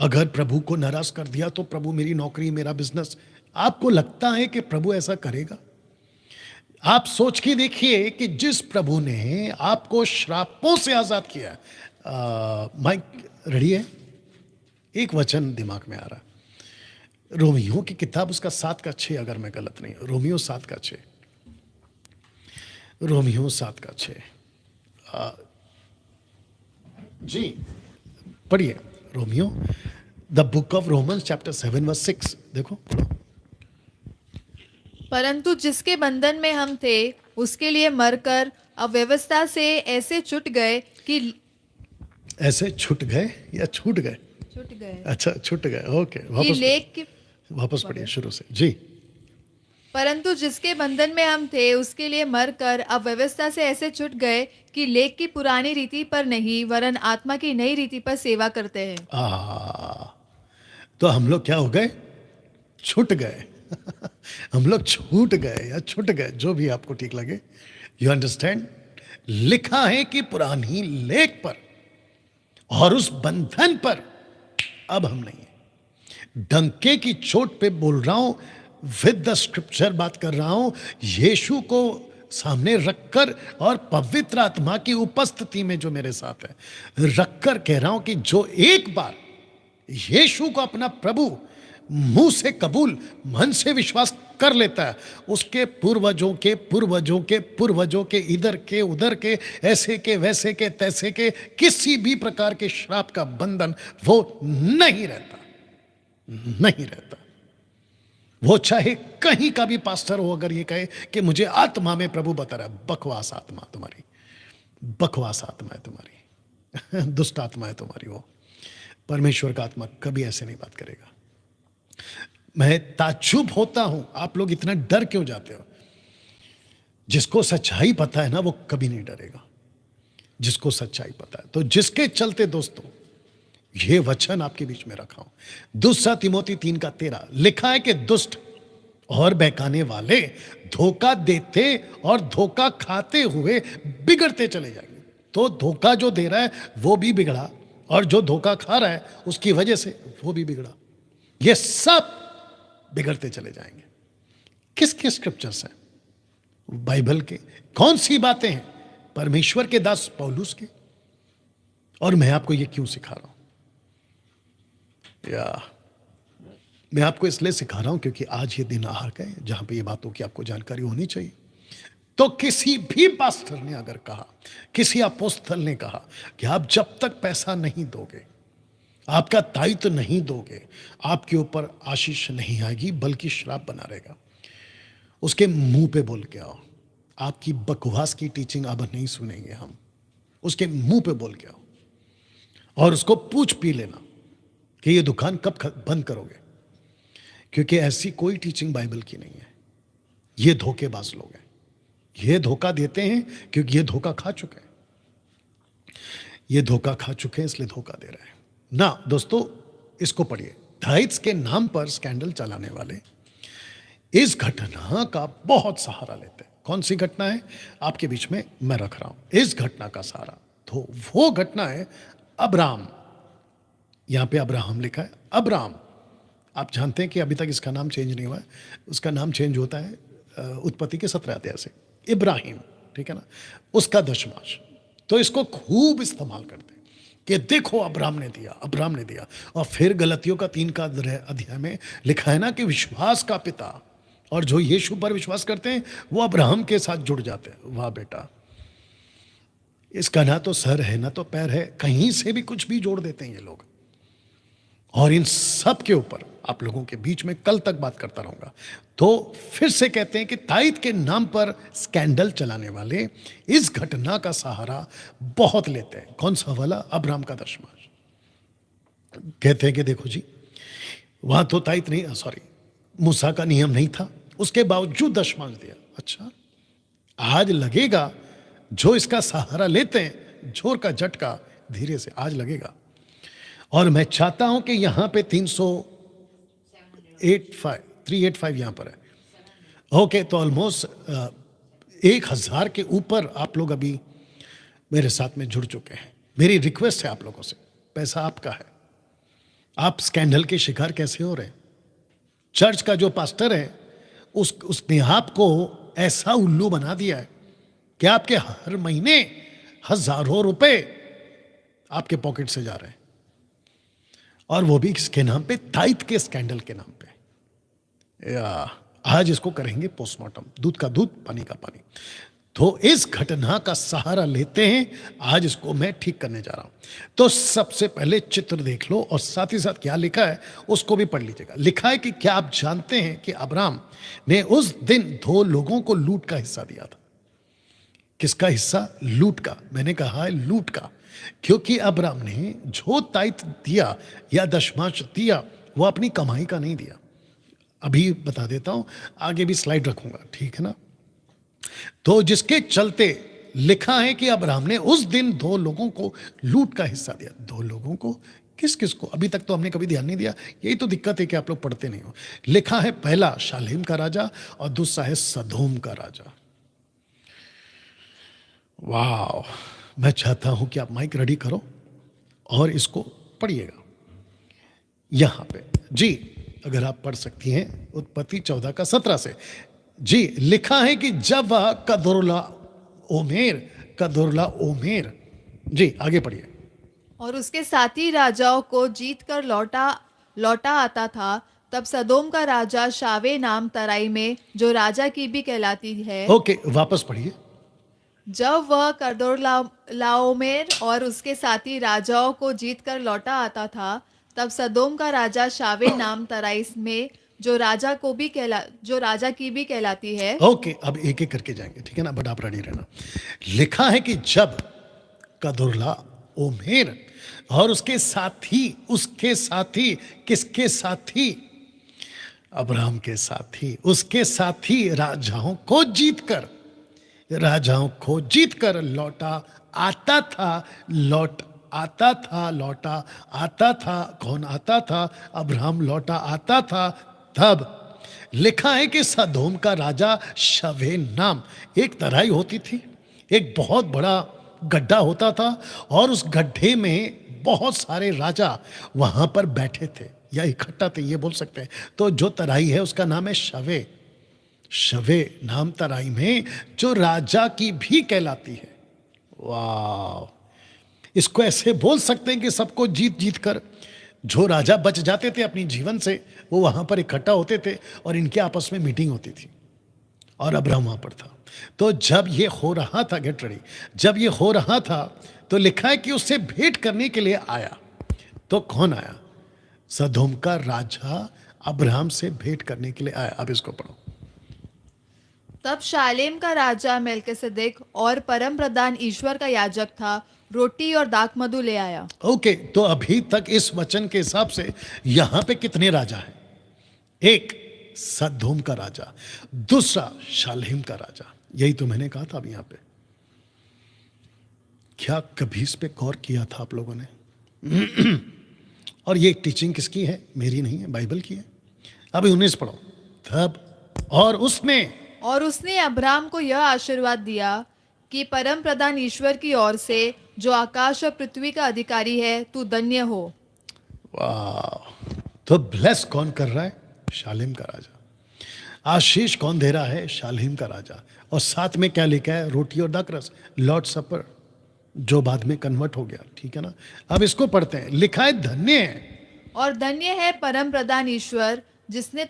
अगर प्रभु को नाराज कर दिया तो प्रभु मेरी नौकरी, मेरा बिजनेस। आपको लगता है कि प्रभु ऐसा करेगा? आप सोच के देखिए कि जिस प्रभु ने आपको श्रापों से आजाद किया। माइक रेडी है? एक वचन दिमाग में आ रहा, रोमियो की किताब, उसका 7:6, अगर मैं गलत नहीं, रोमियो 7:6, रोमियो 7:6। जी पढ़िए, Romeo, the book of Romans chapter 7:6, देखो पढ़ो। परंतु जिसके बंधन में हम थे उसके लिए मरकर अव्यवस्था से ऐसे छूट गए कि ऐसे छूट गए या छूट गए? छूट गए। अच्छा छूट गए, ओके। कि वापस पढ़िए शुरू से जी। परंतु जिसके बंधन में हम थे उसके लिए मरकर अव्यवस्था से ऐसे छूट गए कि लेख की पुरानी रीति पर नहीं वरन आत्मा की नई रीति पर सेवा करते हैं। तो हम लोग क्या हो गए? छूट गए। हम लोग छूट गए या छूट गए, जो भी आपको ठीक लगे। You understand? लिखा है कि पुरानी लेख पर और उस बंधन पर अब हम नहीं है। डंके की चोट पे बोल रहा हूं, विद द स्क्रिप्चर बात कर रहा हूं, यीशु को सामने रखकर और पवित्र आत्मा की उपस्थिति में जो मेरे साथ है, रखकर कह रहा हूं कि जो एक बार यीशु को अपना प्रभु मुंह से कबूल, मन से विश्वास कर लेता है, उसके पूर्वजों के पूर्वजों के पूर्वजों के, इधर के उधर के, ऐसे के वैसे के तैसे के, किसी भी प्रकार के श्राप का बंधन वो नहीं रहता, नहीं रहता। वो चाहे कहीं का भी पास्टर हो, अगर ये कहे कि मुझे आत्मा में प्रभु बता रहा है, बकवास आत्मा तुम्हारी, बकवास आत्मा है तुम्हारी, दुष्ट आत्मा है तुम्हारी। वो परमेश्वर का आत्मा कभी ऐसे नहीं बात करेगा। मैं ताज्जुब होता हूं, आप लोग इतना डर क्यों जाते हो? जिसको सच्चाई पता है ना, वो कभी नहीं डरेगा, जिसको सच्चाई पता है। तो जिसके चलते दोस्तों ये वचन आपके बीच में रखा हूं। दूसरा तिमोथी 3:13 लिखा है कि दुष्ट और बहकाने वाले धोखा देते और धोखा खाते हुए बिगड़ते चले जाएंगे। तो धोखा जो दे रहा है वो भी बिगड़ा, और जो धोखा खा रहा है उसकी वजह से वो भी बिगड़ा। ये सब बिगड़ते चले जाएंगे। किसके स्क्रिप्चर्स हैं? बाइबल के। कौन सी बातें हैं? परमेश्वर के दास पौलुस के। और मैं आपको ये क्यों सिखा रहा हूं? या मैं आपको इसलिए सिखा रहा हूं क्योंकि आज ये दिन आ गए जहां पे ये बातों की आपको जानकारी होनी चाहिए। तो किसी भी पास्टर ने अगर कहा, किसी अपोस्तल ने कहा कि आप जब तक पैसा नहीं दोगे, आपका दायित्व नहीं दोगे, आपके ऊपर आशीष नहीं आएगी बल्कि श्राप बना रहेगा, उसके मुंह पे बोल के आओ। आपकी बकवास की टीचिंग अब नहीं सुनेंगे हम, उसके मुंह पे बोल के आओ और उसको पूछ पी लेना कि ये दुकान कब बंद करोगे, क्योंकि ऐसी कोई टीचिंग बाइबल की नहीं है। ये धोखेबाज लोग हैं, ये धोखा देते हैं क्योंकि ये धोखा खा चुके हैं, ये धोखा खा चुके हैं इसलिए धोखा दे रहे हैं ना। दोस्तों इसको पढ़िए, टाइट्स के नाम पर स्कैंडल चलाने वाले इस घटना का बहुत सहारा लेते हैं। कौन सी घटना है आपके बीच में मैं रख रहा हूं, इस घटना का सहारा तो वो घटना है अब्राम। यहां पे अब्राहम लिखा है, अब्राम। आप जानते हैं कि अभी तक इसका नाम चेंज नहीं हुआ है, उसका नाम चेंज होता है उत्पत्ति के 17 अध्याय से, इब्राहिम, ठीक है ना, उसका दशमांश। तो इसको खूब इस्तेमाल करते हैं कि देखो अब्राम ने दिया, अब्राम ने दिया। और फिर गलतियों का 3 का अध्याय में लिखा है ना कि विश्वास का पिता, और जो यीशु पर विश्वास करते हैं वो अब्राहम के साथ जुड़ जाते हैं। वाह बेटा, इसका ना तो सर है ना तो पैर है, कहीं से भी कुछ भी जोड़ देते हैं ये लोग। और इन सब के ऊपर आप लोगों के बीच में कल तक बात करता रहूंगा। तो फिर से कहते हैं कि ताइद के नाम पर स्कैंडल चलाने वाले इस घटना का सहारा बहुत लेते हैं। कौन सा वाला? अब्राहम का दशमांश। कहते हैं कि देखो जी, वहां तो ताइद नहीं, सॉरी, मूसा का नियम नहीं था, उसके बावजूद दशमांश दिया। अच्छा, आज लगेगा जो इसका सहारा लेते हैं, जोर का झटका धीरे से आज लगेगा। और मैं चाहता हूं कि यहां पे 385 यहां पर है। ओके, तो ऑलमोस्ट 1000 के ऊपर आप लोग अभी मेरे साथ में जुड़ चुके हैं। मेरी रिक्वेस्ट है आप लोगों से, पैसा आपका है, आप स्कैंडल के शिकार कैसे हो रहे हैं? चर्च का जो पास्टर है उसने आपको ऐसा उल्लू बना दिया है कि आपके हर महीने हजारों रुपए आपके पॉकेट से जा रहे हैं, और वो भी किसके नाम पे? ताइद के स्कैंडल के नाम पे। आज इसको करेंगे पोस्टमार्टम, दूध का दूध पानी का पानी। तो इस घटना का सहारा लेते हैं, आज इसको मैं ठीक करने जा रहा हूं। तो सबसे पहले चित्र देख लो और साथ ही साथ क्या लिखा है उसको भी पढ़ लीजिएगा। लिखा है कि क्या आप जानते हैं कि अब्राम ने उस दिन 2 लोगों को लूट का हिस्सा दिया था। किसका हिस्सा? लूट का। मैंने कहा है लूट का, क्योंकि अब्राम ने जो ताइद दिया या दशमांश दिया वो अपनी कमाई का नहीं दिया। अभी बता देता हूं, आगे भी स्लाइड रखूंगा, ठीक है ना। तो जिसके चलते लिखा है कि अब्राहम ने उस दिन 2 लोगों को लूट का हिस्सा दिया। 2 लोगों को? किस किस को? अभी तक तो हमने कभी ध्यान नहीं दिया। यही तो दिक्कत है कि आप लोग पढ़ते नहीं हो। लिखा है पहला शालेम का राजा और दूसरा है सदोम का राजा। वाह, मैं चाहता हूं कि आप माइक रेडी करो और इसको पढ़िएगा यहां पे जी, अगर आप पढ़ सकती हैं उत्पत्ति 14 का 17 से। जी, लिखा है कि जब वह कदोरला ओमेर, जी आगे पढ़िए। और उसके साथी राजाओं को जीत कर लौटा आता था, तब सदोम का राजा शावे नाम तराई में, जो राजा की भी कहलाती है। ओके, वापस पढ़िए। जब वह कदोरलाओमेर और उसके साथी राजाओं को जीत कर लौटा आता था, तब सदोम का राजा शावे नाम तराई में, जो राजा की भी कहलाती है। ओके, अब एक एक करके जाएंगे, ठीक है ना, बट आप रेडी रहना। लिखा है कि जब कदोरला ओमेर और उसके साथी किसके साथी? अब्राहम के साथी, उसके साथी राजाओं को जीत कर लौटा आता था। कौन आता था? अब्राहम लौटा आता था। तब लिखा है कि सदोम का राजा शवे नाम, एक तराई होती थी, एक बहुत बड़ा गड्ढा होता था, और उस गड्ढे में बहुत सारे राजा वहां पर बैठे थे या इकट्ठा थे, ये बोल सकते हैं। तो जो तराई है उसका नाम है शवे नाम तराई में, जो राजा की भी कहलाती है। वाह, इसको ऐसे बोल सकते हैं कि सबको जीत कर जो राजा बच जाते थे अपनी जीवन से, वो वहां पर इकट्ठा होते थे और इनके आपस में मीटिंग होती थी और अब्राहम वहां पर था। तो जब ये हो रहा था, गेट रेडी, जब ये हो रहा था तो लिखा है कि उससे भेंट करने के लिए आया। तो कौन आया? सदोम का राजा अब्राहम से भेंट करने के लिए आया। अब इसको पढ़ो। तब शालेम का राजा मेल्किसेदेक और परम प्रधान ईश्वर का याजक था, रोटी और दाखमधु ले आया। ओके, तो अभी तक इस वचन के हिसाब से यहां पे कितने राजा हैं? एक सदोम का राजा, दूसरा शालेम का राजा। यही तो मैंने कहा था अब यहां पे। क्या कभी इस पे गौर किया था आप लोगों ने? और ये टीचिंग किसकी है? मेरी नहीं है, बाइबल की है। अभी 19 पढ़ो। तब और उसने अब्राहम को यह आशीर्वाद दिया कि परम प्रधान ईश्वर की ओर से, जो आकाश और पृथ्वी का अधिकारी है, तू धन्य हो। वाह! तो ब्लेस कौन कर रहा है? शालेम का राजा। आशीष कौन दे रहा है? शालेम का राजा। और साथ में क्या लिखा है? रोटी और दाखरस, लॉर्ड सपर, जो बाद में कन्वर्ट हो गया। ठीक है ना? अब इसको पढ़ते हैं। लिखा है धन्य है, और धन्य है परम प्रधान ईश्वर, जिसने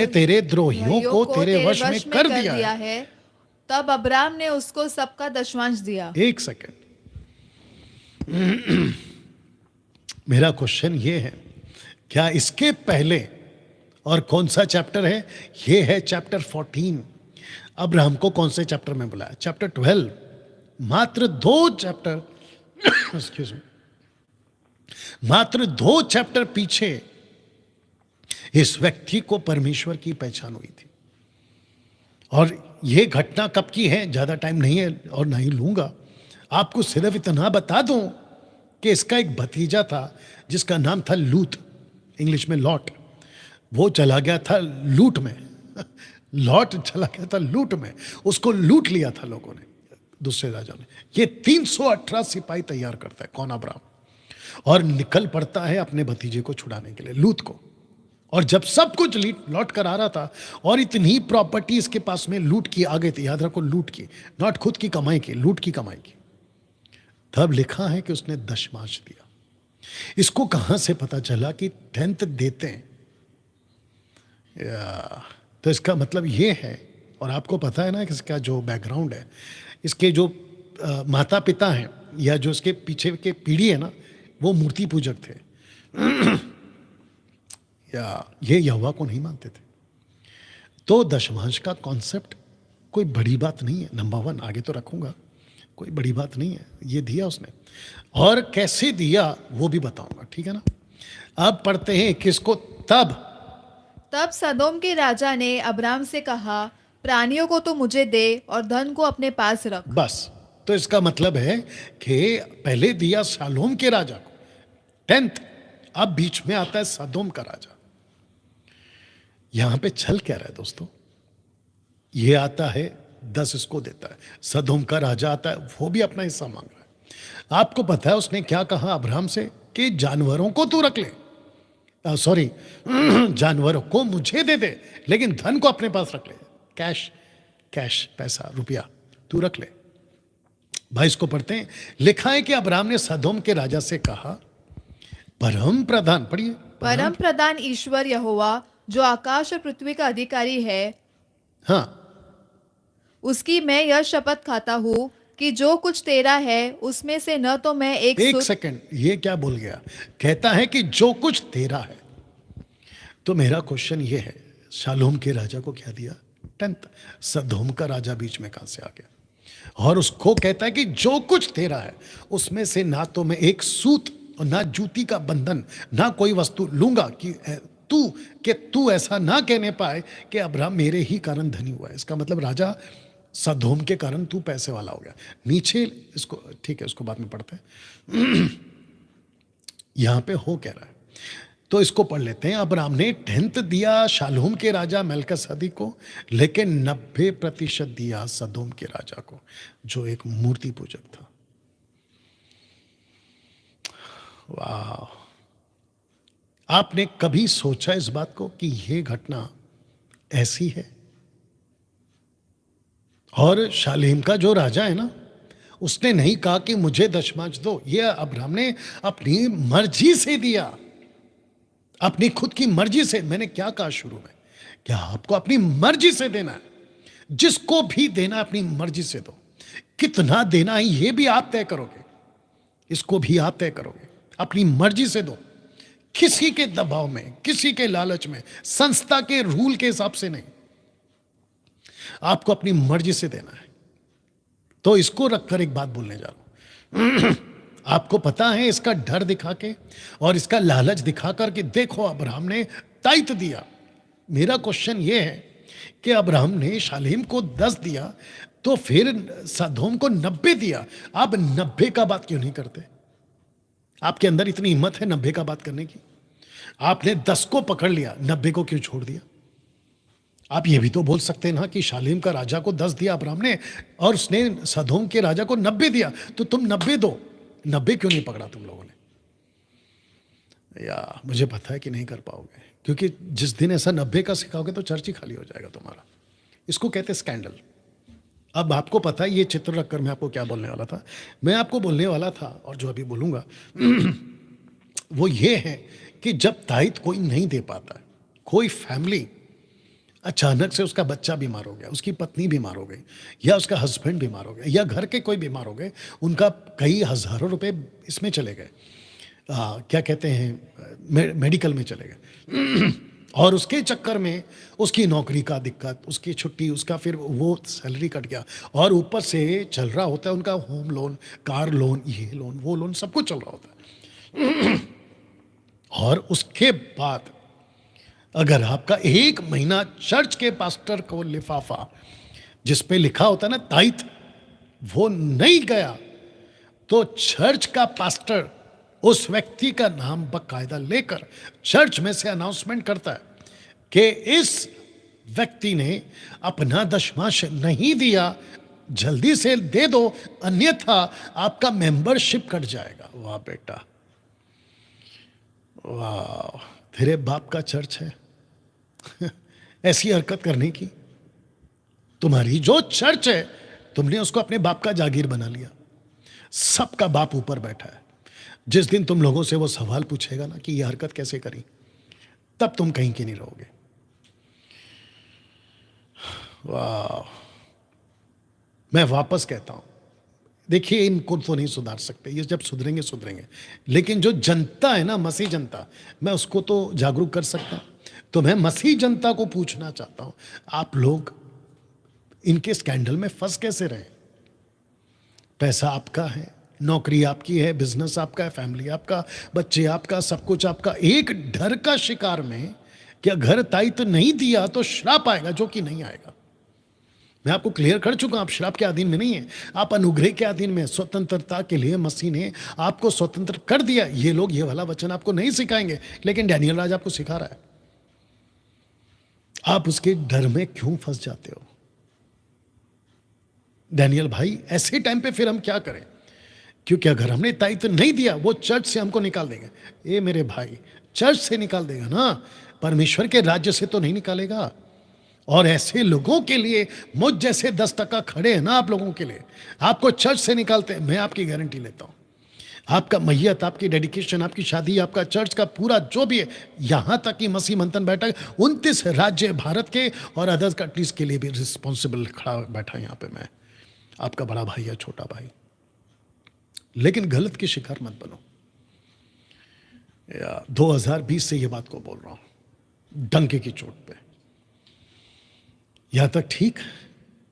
तेरे द्रोहियों को तेरे वश में कर दिया है। तब अब्राहम ने उसको सबका दशमांश दिया। एक सेकंड, मेरा क्वेश्चन ये है, क्या इसके पहले और कौन सा चैप्टर है? ये है चैप्टर 14। अब्राहम को कौन से चैप्टर में बुलाया? चैप्टर 12। मात्र 2 चैप्टर एक्सक्यूज मी, मात्र 2 चैप्टर पीछे इस व्यक्ति को परमेश्वर की पहचान हुई थी। और यह घटना कब की है? ज्यादा टाइम नहीं है और नहीं लूंगा। आपको सिर्फ इतना बता दूं कि इसका एक भतीजा था जिसका नाम था लूत, इंग्लिश में लॉट। वो चला गया था लूट में लॉट चला गया था लूट में, उसको लूट लिया था लोगों ने, दूसरे राजा ने। ये 318 सिपाही तैयार करता है, कौन? अब्राहम। और निकल पड़ता है अपने भतीजे को छुड़ाने के लिए, लूत को। और जब सब कुछ लौट कर आ रहा था और इतनी प्रॉपर्टी इसके पास में लूट की आ गई थी, याद रखो लूट की, नॉट खुद की कमाई की, लूट की कमाई की, तब लिखा है कि उसने दशमांश दिया। इसको कहां से पता चला कि 10th देते हैं? तो इसका मतलब ये है, और आपको पता है ना कि इसका जो बैकग्राउंड है, इसके जो माता पिता हैं या जो इसके पीछे के पीढ़ी है ना, वो मूर्ति पूजक थे या ये यहोवा को नहीं मानते थे। तो दशमांश का कॉन्सेप्ट कोई बड़ी बात नहीं है। नंबर 1 आगे तो रखूंगा, कोई बड़ी बात नहीं है, ये दिया उसने। और कैसे दिया वो भी बताऊंगा, ठीक है ना? अब पढ़ते हैं किसको। तब सदोम के राजा ने अब्राहम से कहा, प्राणियों को तो मुझे दे और धन को अपने पास रख। बस, तो इसका मतलब है कि पहले दिया शालोम के राजा को 10th, अब बीच में आता है सदोम का राजा। यहां पे छल क्या रहा है दोस्तों? ये आता है 10 इसको देता है, सदोम का राजा आता है, वो भी अपना हिस्सा मांग रहा है। आपको पता है उसने क्या कहा अब्राहम से? कि जानवरों को तू रख ले, सॉरी जानवरों को मुझे दे दे, लेकिन धन को अपने पास रख ले। कैश पैसा रुपया तू रख ले। भाई इसको पढ़ते हैं। लिखा है कि अब्राहम ने सदोम के राजा से कहा, परम प्रधान, पढ़िए, परम प्रधान ईश्वर यहोवा, जो आकाश और पृथ्वी का अधिकारी है, हाँ, उसकी मैं यह शपथ खाता हूं कि जो कुछ तेरा है उसमें से न तो मैं एक सेकंड, ये क्या बोल गया? कहता है कि जो कुछ तेरा है। तो मेरा क्वेश्चन ये है, शालोम के राजा को क्या दिया? 10th। सदोम का राजा बीच में कहां से आ गया? और उसको कहता है कि जो कुछ तेरा है उसमें से ना तो मैं एक सूत और ना जूती का बंधन, ना कोई वस्तु लूंगा कि तू ऐसा ना कहने पाए कि अब्राहम मेरे ही कारण धनी हुआ है। इसका मतलब राजा सदोम के कारण तू पैसे वाला हो गया। नीचे इसको, ठीक है, उसको बाद में पढ़ते हैं। यहां पे हो कह रहा है, तो इसको पढ़ लेते हैं। अब्राहम ने 10th दिया शालोम के राजा मेल्किसेदेक को, लेकिन 90% दिया सदोम के राजा को, जो एक मूर्ति पूजक था। वाह! आपने कभी सोचा इस बात को कि यह घटना ऐसी है? और शालेम का जो राजा है ना, उसने नहीं कहा कि मुझे दशमांश दो, ये अब्राहम ने अपनी मर्जी से दिया। अपनी खुद की मर्जी से। मैंने क्या कहा शुरू में, क्या आपको अपनी मर्जी से देना है? जिसको भी देना है अपनी मर्जी से दो। कितना देना है ये भी आप तय करोगे, इसको भी आप तय करोगे। अपनी मर्जी से दो, किसी के दबाव में, किसी के लालच में, संस्था के रूल के हिसाब से नहीं। आपको अपनी मर्जी से देना है। तो इसको रखकर एक बात बोलने जा रहा हूं। आपको पता है, इसका डर दिखा के और इसका लालच दिखा कर कि देखो अब्राहम ने ताइत दिया। मेरा क्वेश्चन यह है कि अब्राहम ने शालेम को 10 दिया, तो फिर सदोम को 90 दिया। आप 90 का बात क्यों नहीं करते? आपके अंदर इतनी हिम्मत है 90 का बात करने की? आपने 10 को पकड़ लिया, 90 को क्यों छोड़ दिया? आप ये भी तो बोल सकते हैं ना कि शालेम का राजा को 10 दिया अब्राहम ने, और उसने सदोम के राजा को 90 दिया, तो तुम 90 दो। 90 क्यों नहीं पकड़ा तुम लोगों ने? या मुझे पता है कि नहीं कर पाओगे, क्योंकि जिस दिन ऐसा 90 का सिखाओगे तो चर्च ही खाली हो जाएगा तुम्हारा। इसको कहते हैं स्कैंडल। अब आपको पता है ये चित्र रखकर मैं आपको क्या बोलने वाला था। मैं आपको बोलने वाला था, और जो अभी बोलूंगा वो ये है कि जब ताइत कोई नहीं दे पाता, कोई फैमिली अचानक से उसका बच्चा बीमार हो गया, उसकी पत्नी बीमार हो गई, या उसका हस्बैंड बीमार हो गया, या घर के कोई बीमार हो गए, उनका कई हजारों रुपए इसमें चले गए, क्या कहते हैं, मेडिकल में चले गए। और उसके चक्कर में उसकी नौकरी का दिक्कत, उसकी छुट्टी, उसका फिर वो सैलरी कट गया, और ऊपर से चल रहा होता है उनका होम लोन, कार लोन, ये लोन, वो लोन, सब कुछ चल रहा होता है। और उसके बाद अगर आपका 1 महीना चर्च के पास्टर को लिफाफा जिस पे लिखा होता है ना ताइत, वो नहीं गया, तो चर्च का पास्टर उस व्यक्ति का नाम बकायदा लेकर चर्च में से अनाउंसमेंट करता है कि इस व्यक्ति ने अपना दशमांश नहीं दिया, जल्दी से दे दो, अन्यथा आपका मेंबरशिप कट जाएगा। वाह बेटा, वाह, तेरे बाप का चर्च है ऐसी हरकत करने की? तुम्हारी जो चर्च है, तुमने उसको अपने बाप का जागीर बना लिया। सबका बाप ऊपर बैठा है। जिस दिन तुम लोगों से वो सवाल पूछेगा ना कि ये हरकत कैसे करी, तब तुम कहीं के नहीं रहोगे। वाह, मैं वापस कहता हूं, देखिए इनको तो नहीं सुधार सकते, ये जब सुधरेंगे सुधरेंगे, लेकिन जो जनता है ना, मसीह जनता, मैं उसको तो जागरूक कर सकता हूं। तो मैं मसीह जनता को पूछना चाहता हूं, आप लोग इनके स्कैंडल में फंस कैसे रहे? पैसा आपका है, नौकरी आपकी है, बिजनेस आपका है, फैमिली आपका, बच्चे आपका, सब कुछ आपका, एक डर का शिकार में कि अगर ताइत नहीं दिया तो श्राप आएगा, जो कि नहीं आएगा। मैं आपको क्लियर कर चुका, आप श्राप के अधीन में नहीं है, आप अनुग्रह के अधीन में। स्वतंत्रता के लिए मसीह ने आपको स्वतंत्र कर दिया। ये लोग ये वाला वचन आपको नहीं सिखाएंगे, लेकिन डैनियल राज आपको सिखा रहा है। आप उसके डर में क्यों फंस जाते हो? डैनियल भाई, ऐसे टाइम पे फिर हम क्या करें? क्योंकि अगर हमने ताइत नहीं दिया, वो चर्च से हमको निकाल देंगे। ये मेरे भाई, चर्च से निकाल देगा ना, परमेश्वर के राज्य से तो नहीं निकालेगा। और ऐसे लोगों के लिए, मुझ जैसे 10% खड़े हैं ना आप लोगों के लिए, आपको चर्च से निकालते हैं, मैं आपकी गारंटी लेता हूं। आपका मैयत, आपकी डेडिकेशन, आपकी शादी, आपका चर्च का पूरा जो भी है, यहां तक कि मसीह मंथन बैठक 29 राज्य भारत के और अदर्स कंट्रीज के लिए भी रिस्पॉन्सिबल खड़ा बैठा यहां पे मैं, आपका बड़ा भाई या छोटा भाई। लेकिन गलत की शिकार मत बनो। 2020 से ये बात को बोल रहा हूं, डंके की चोट पे। यहां तक ठीक,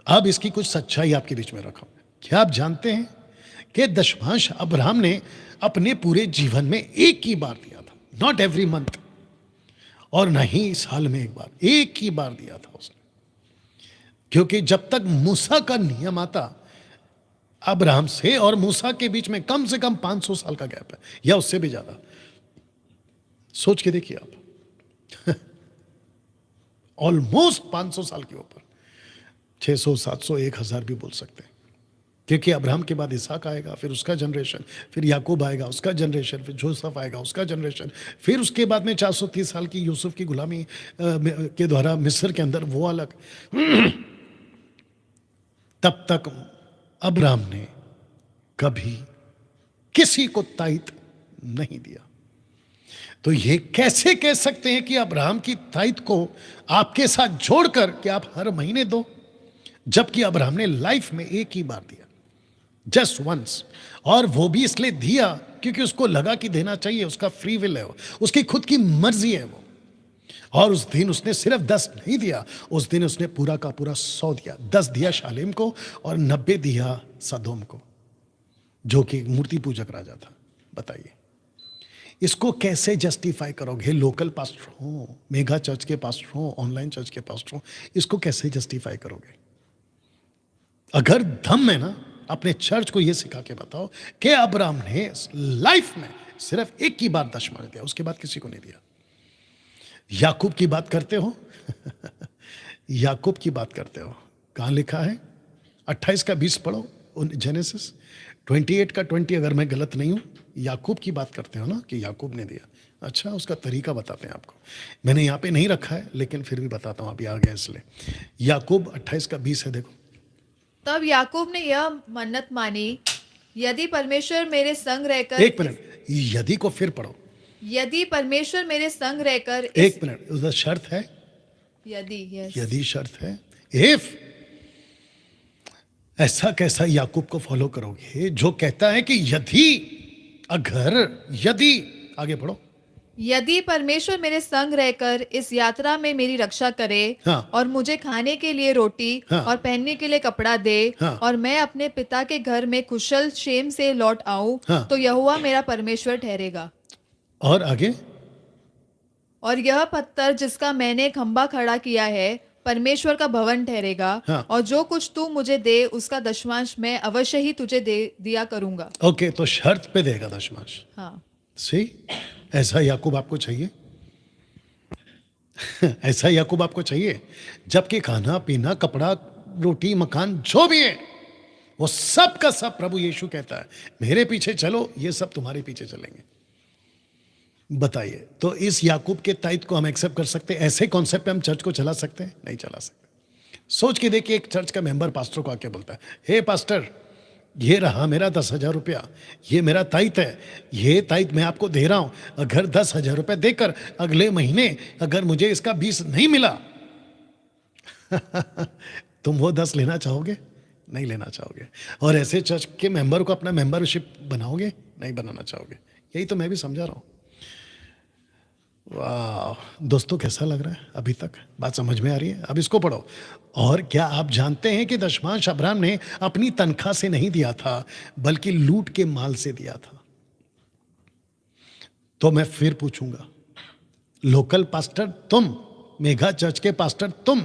अब इसकी कुछ सच्चाई आपके बीच में रखा। क्या आप जानते हैं कि दशमांश अब्राहम ने अपने पूरे जीवन में एक ही बार दिया था, नॉट एवरी मंथ, और न ही साल में एक बार, एक ही बार दिया था उसने। क्योंकि जब तक मूसा का नियम आता, अब्राहम से और मूसा के बीच में कम से कम 500 साल का गैप है, या उससे भी ज्यादा। सोच के देखिए आप, ऑलमोस्ट 500 साल के ऊपर, 600, 700, 1000 भी बोल सकते हैं। क्योंकि अब्राहम के बाद इसहाक आएगा, फिर उसका जनरेशन, फिर याकूब आएगा, उसका जनरेशन, फिर जोसेफ आएगा, उसका जनरेशन, फिर उसके बाद में 430 साल की यूसुफ की गुलामी के द्वारा मिस्र के अंदर, वो अलग। तब तक अब्राहम ने कभी किसी को ताइत नहीं दिया। तो ये कैसे कह सकते हैं कि अब्राहम की ताइत को आपके साथ जोड़कर कि आप हर महीने दो, जबकि अब्राहम ने लाइफ में एक ही बार दिया, जस्ट वंस, और वो भी इसलिए दिया क्योंकि उसको लगा कि देना चाहिए, उसका फ्री विल है, वो उसकी खुद की मर्जी है वो। और उस दिन उसने सिर्फ 10 नहीं दिया, उस दिन उसने पूरा का पूरा 100 दिया। 10 दिया शालेम को और 90 दिया सदोम को, जो कि मूर्ति पूजक राजा था। बताइए इसको कैसे जस्टिफाई करोगे? लोकल पास्टर हो, मेगा चर्च के पास्टर हो, ऑनलाइन चर्च के पास्टर हो, इसको कैसे जस्टिफाई करोगे? अगर दम है ना, अपने चर्च को यह सिखा के बताओ कि अब्राहम ने लाइफ में सिर्फ एक ही बार दशमांश दिया, उसके बाद किसी को नहीं दिया। याकूब की बात करते हो याकूब की बात करते हो, कहां लिखा है? 28 का 20 पढ़ो, जेनेसिस 28 का 20, अगर मैं गलत नहीं हूं। याकूब की बात करते हो ना कि याकूब ने दिया। अच्छा, उसका तरीका बताते हैं आपको। मैंने यहाँ पे नहीं रखा है लेकिन फिर भी बताता हूँ, अभी आ गया इसलिए। याकूब 28 का 20 है, देखो। तब याकूब ने यह मन्नत मानी, यदि परमेश्वर मेरे संग रहकर एक मिनट, यदि को फिर पढ़ो। यदि परमेश्वर मेरे संग रहकर एक मिनट, उधर शर्त है, यदि शर्त है। इफ, ऐसा कैसा याकूब को फॉलो करोगे जो कहता है कि यदि, अगर, यदि, आगे पढ़ो। यदि परमेश्वर मेरे संग रहकर इस यात्रा में मेरी रक्षा करे, हाँ। और मुझे खाने के लिए रोटी, हाँ। और पहनने के लिए कपड़ा दे, हाँ। और मैं अपने पिता के घर में कुशल क्षेम से लौट आऊं, हाँ। तो यहोवा मेरा परमेश्वर ठहरेगा। और आगे, और यह पत्थर जिसका मैंने खंबा खड़ा किया है परमेश्वर का भवन ठहरेगा। हाँ। और जो कुछ तू मुझे दे उसका दशमांश मैं अवश्य ही तुझे दिया करूंगा। ओके, तो शर्त पे देगा दशमांश। हाँ, सही, ऐसा याकूब आपको चाहिए? ऐसा याकूब आपको चाहिए? जबकि खाना पीना, कपड़ा, रोटी, मकान जो भी है वो सब का सब प्रभु यीशु कहता है मेरे पीछे चलो, ये सब तुम्हारे पीछे चलेंगे। बताइए, तो इस याकूब के ताइत को हम एक्सेप्ट कर सकते हैं? ऐसे कॉन्सेप्ट पे हम चर्च को चला सकते हैं? नहीं चला सकते। सोच के देखिए, एक चर्च का मेंबर पास्टर को आके बोलता है, हे पास्टर, ये रहा मेरा 10,000 रुपया, ये मेरा ताइत है, ये ताइत मैं आपको दे रहा हूं, अगर 10,000 रुपया देकर अगले महीने अगर मुझे इसका 20 नहीं मिला तुम वो 10 लेना चाहोगे? नहीं लेना चाहोगे। और ऐसे चर्च के मेंबर को अपना मेंबरशिप बनाओगे? नहीं बनाना चाहोगे। यही तो मैं भी समझा रहा हूं। वाह दोस्तों, कैसा लग रहा है? अभी तक बात समझ में आ रही है? अब इसको पढ़ो। और क्या आप जानते हैं कि दशमांश अब्राहम ने अपनी तनख्वाह से नहीं दिया था, बल्कि लूट के माल से दिया था? तो मैं फिर पूछूंगा, लोकल पास्टर तुम, मेगा चर्च के पास्टर तुम,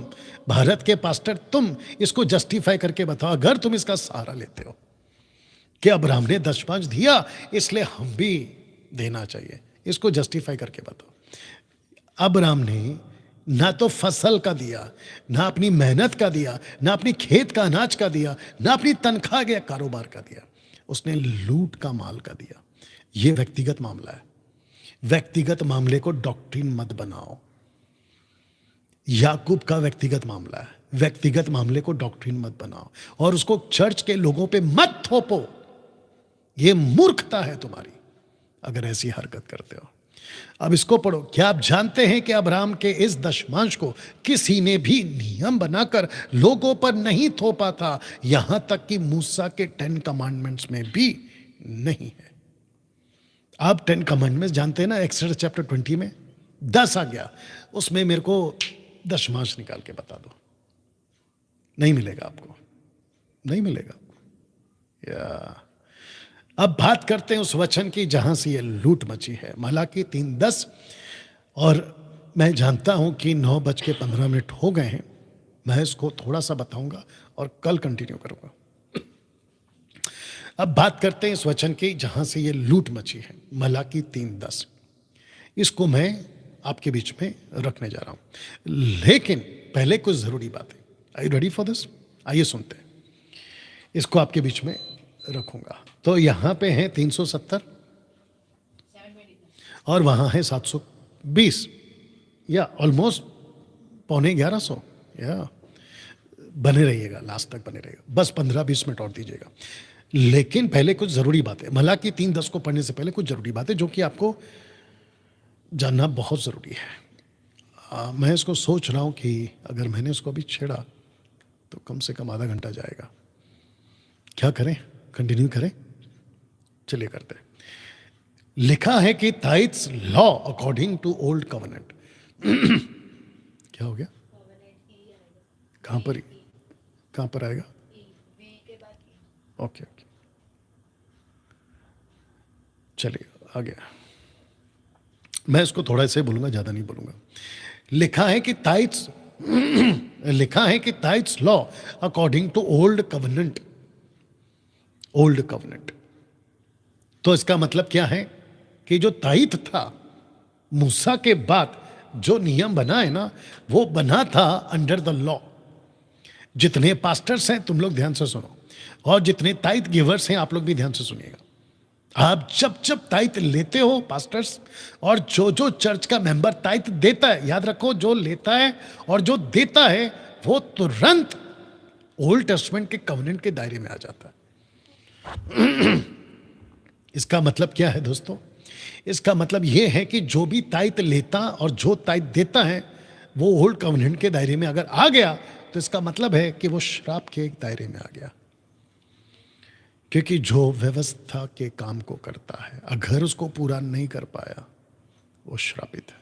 भारत के पास्टर तुम, इसको जस्टिफाई करके बताओ, अगर तुम इसका सहारा लेते हो कि अब्राहम ने दशमांश दिया इसलिए हम भी देना चाहिए, इसको जस्टिफाई करके बताओ। अब्राहम ने ना तो फसल का दिया, ना अपनी मेहनत का दिया, ना अपनी खेत का अनाज का दिया, ना अपनी तनख्वाह के कारोबार का दिया, उसने लूट का माल का दिया। यह व्यक्तिगत मामला है। व्यक्तिगत मामले को डॉक्ट्रिन मत बनाओ। याकूब का व्यक्तिगत मामला है, व्यक्तिगत मामले को डॉक्ट्रिन मत बनाओ और उसको चर्च के लोगों पे मत थोपो। यह मूर्खता है तुम्हारी अगर ऐसी हरकत करते हो। अब इसको पढ़ो। क्या आप जानते हैं कि अब्राहम के इस दशमांश को किसी ने भी नियम बनाकर लोगों पर नहीं थोपा था, यहां तक कि मूसा के 10 कमांडमेंट्स में भी नहीं है। आप 10 कमांडमेंट्स जानते हैं ना, एक्सोडस चैप्टर 20 में 10 आ गया, उसमें मेरे को दशमांश निकाल के बता दो। नहीं मिलेगा आपको, नहीं मिलेगा आपको। या अब बात करते हैं उस वचन की जहां से ये लूट मची है, मलाकी 3:10। और मैं जानता हूं कि 9:15 हो गए हैं, मैं इसको थोड़ा सा बताऊंगा और कल कंटिन्यू करूंगा। अब बात करते हैं इस वचन की जहां से ये लूट मची है, मलाकी 3:10। इसको मैं आपके बीच में रखने जा रहा हूं, लेकिन पहले कुछ जरूरी बातें। Are you ready for this? आइए सुनते हैं। इसको आपके बीच में रखूंगा। तो यहां पे है 370 और वहां है 720, या ऑलमोस्ट 11:15। या बने रहिएगा, लास्ट तक बने रहिएगा, बस 15-20 मिनट और दीजिएगा। लेकिन पहले कुछ जरूरी बातें, मलाकी 3:10 को पढ़ने से पहले कुछ जरूरी बातें जो कि आपको जानना बहुत ज़रूरी है। मैं इसको सोच रहा हूँ कि अगर मैंने इसको अभी छेड़ा तो कम से कम आधा घंटा जाएगा। क्या करें, कंटिन्यू करें? चलिए करते हैं। लिखा है कि tithes law according to old covenant. क्या हो गया? कहाँ पर कहाँ पर आएगा? ओके ओके, चलिए आगे। मैं इसको थोड़ा ऐसे बोलूंगा, ज्यादा नहीं बोलूंगा। लिखा है कि टाइट्स लिखा है कि tithes law according to old covenant. Old covenant तो इसका मतलब क्या है कि जो ताइथ था मूसा के बाद जो नियम बना है ना, वो बना था अंडर द लॉ। जितने पास्टर्स हैं तुम लोग ध्यान से सुनो, और जितने ताइथ गिवर्स हैं आप लोग भी ध्यान से सुनिएगा। आप जब जब ताइथ लेते हो पास्टर्स, और जो जो चर्च का मेंबर ताइथ देता है, याद रखो जो लेता है और जो देता है वो तुरंत ओल्ड टेस्टमेंट के कवनेंट के दायरे में आ जाता है। इसका मतलब क्या है दोस्तों? इसका मतलब यह है कि जो भी ताइथ लेता और जो ताइथ देता है वो ओल्ड कवनेंट के दायरे में अगर आ गया तो इसका मतलब है कि वो श्राप के दायरे में आ गया। क्योंकि जो व्यवस्था के काम को करता है अगर उसको पूरा नहीं कर पाया वो श्रापित है,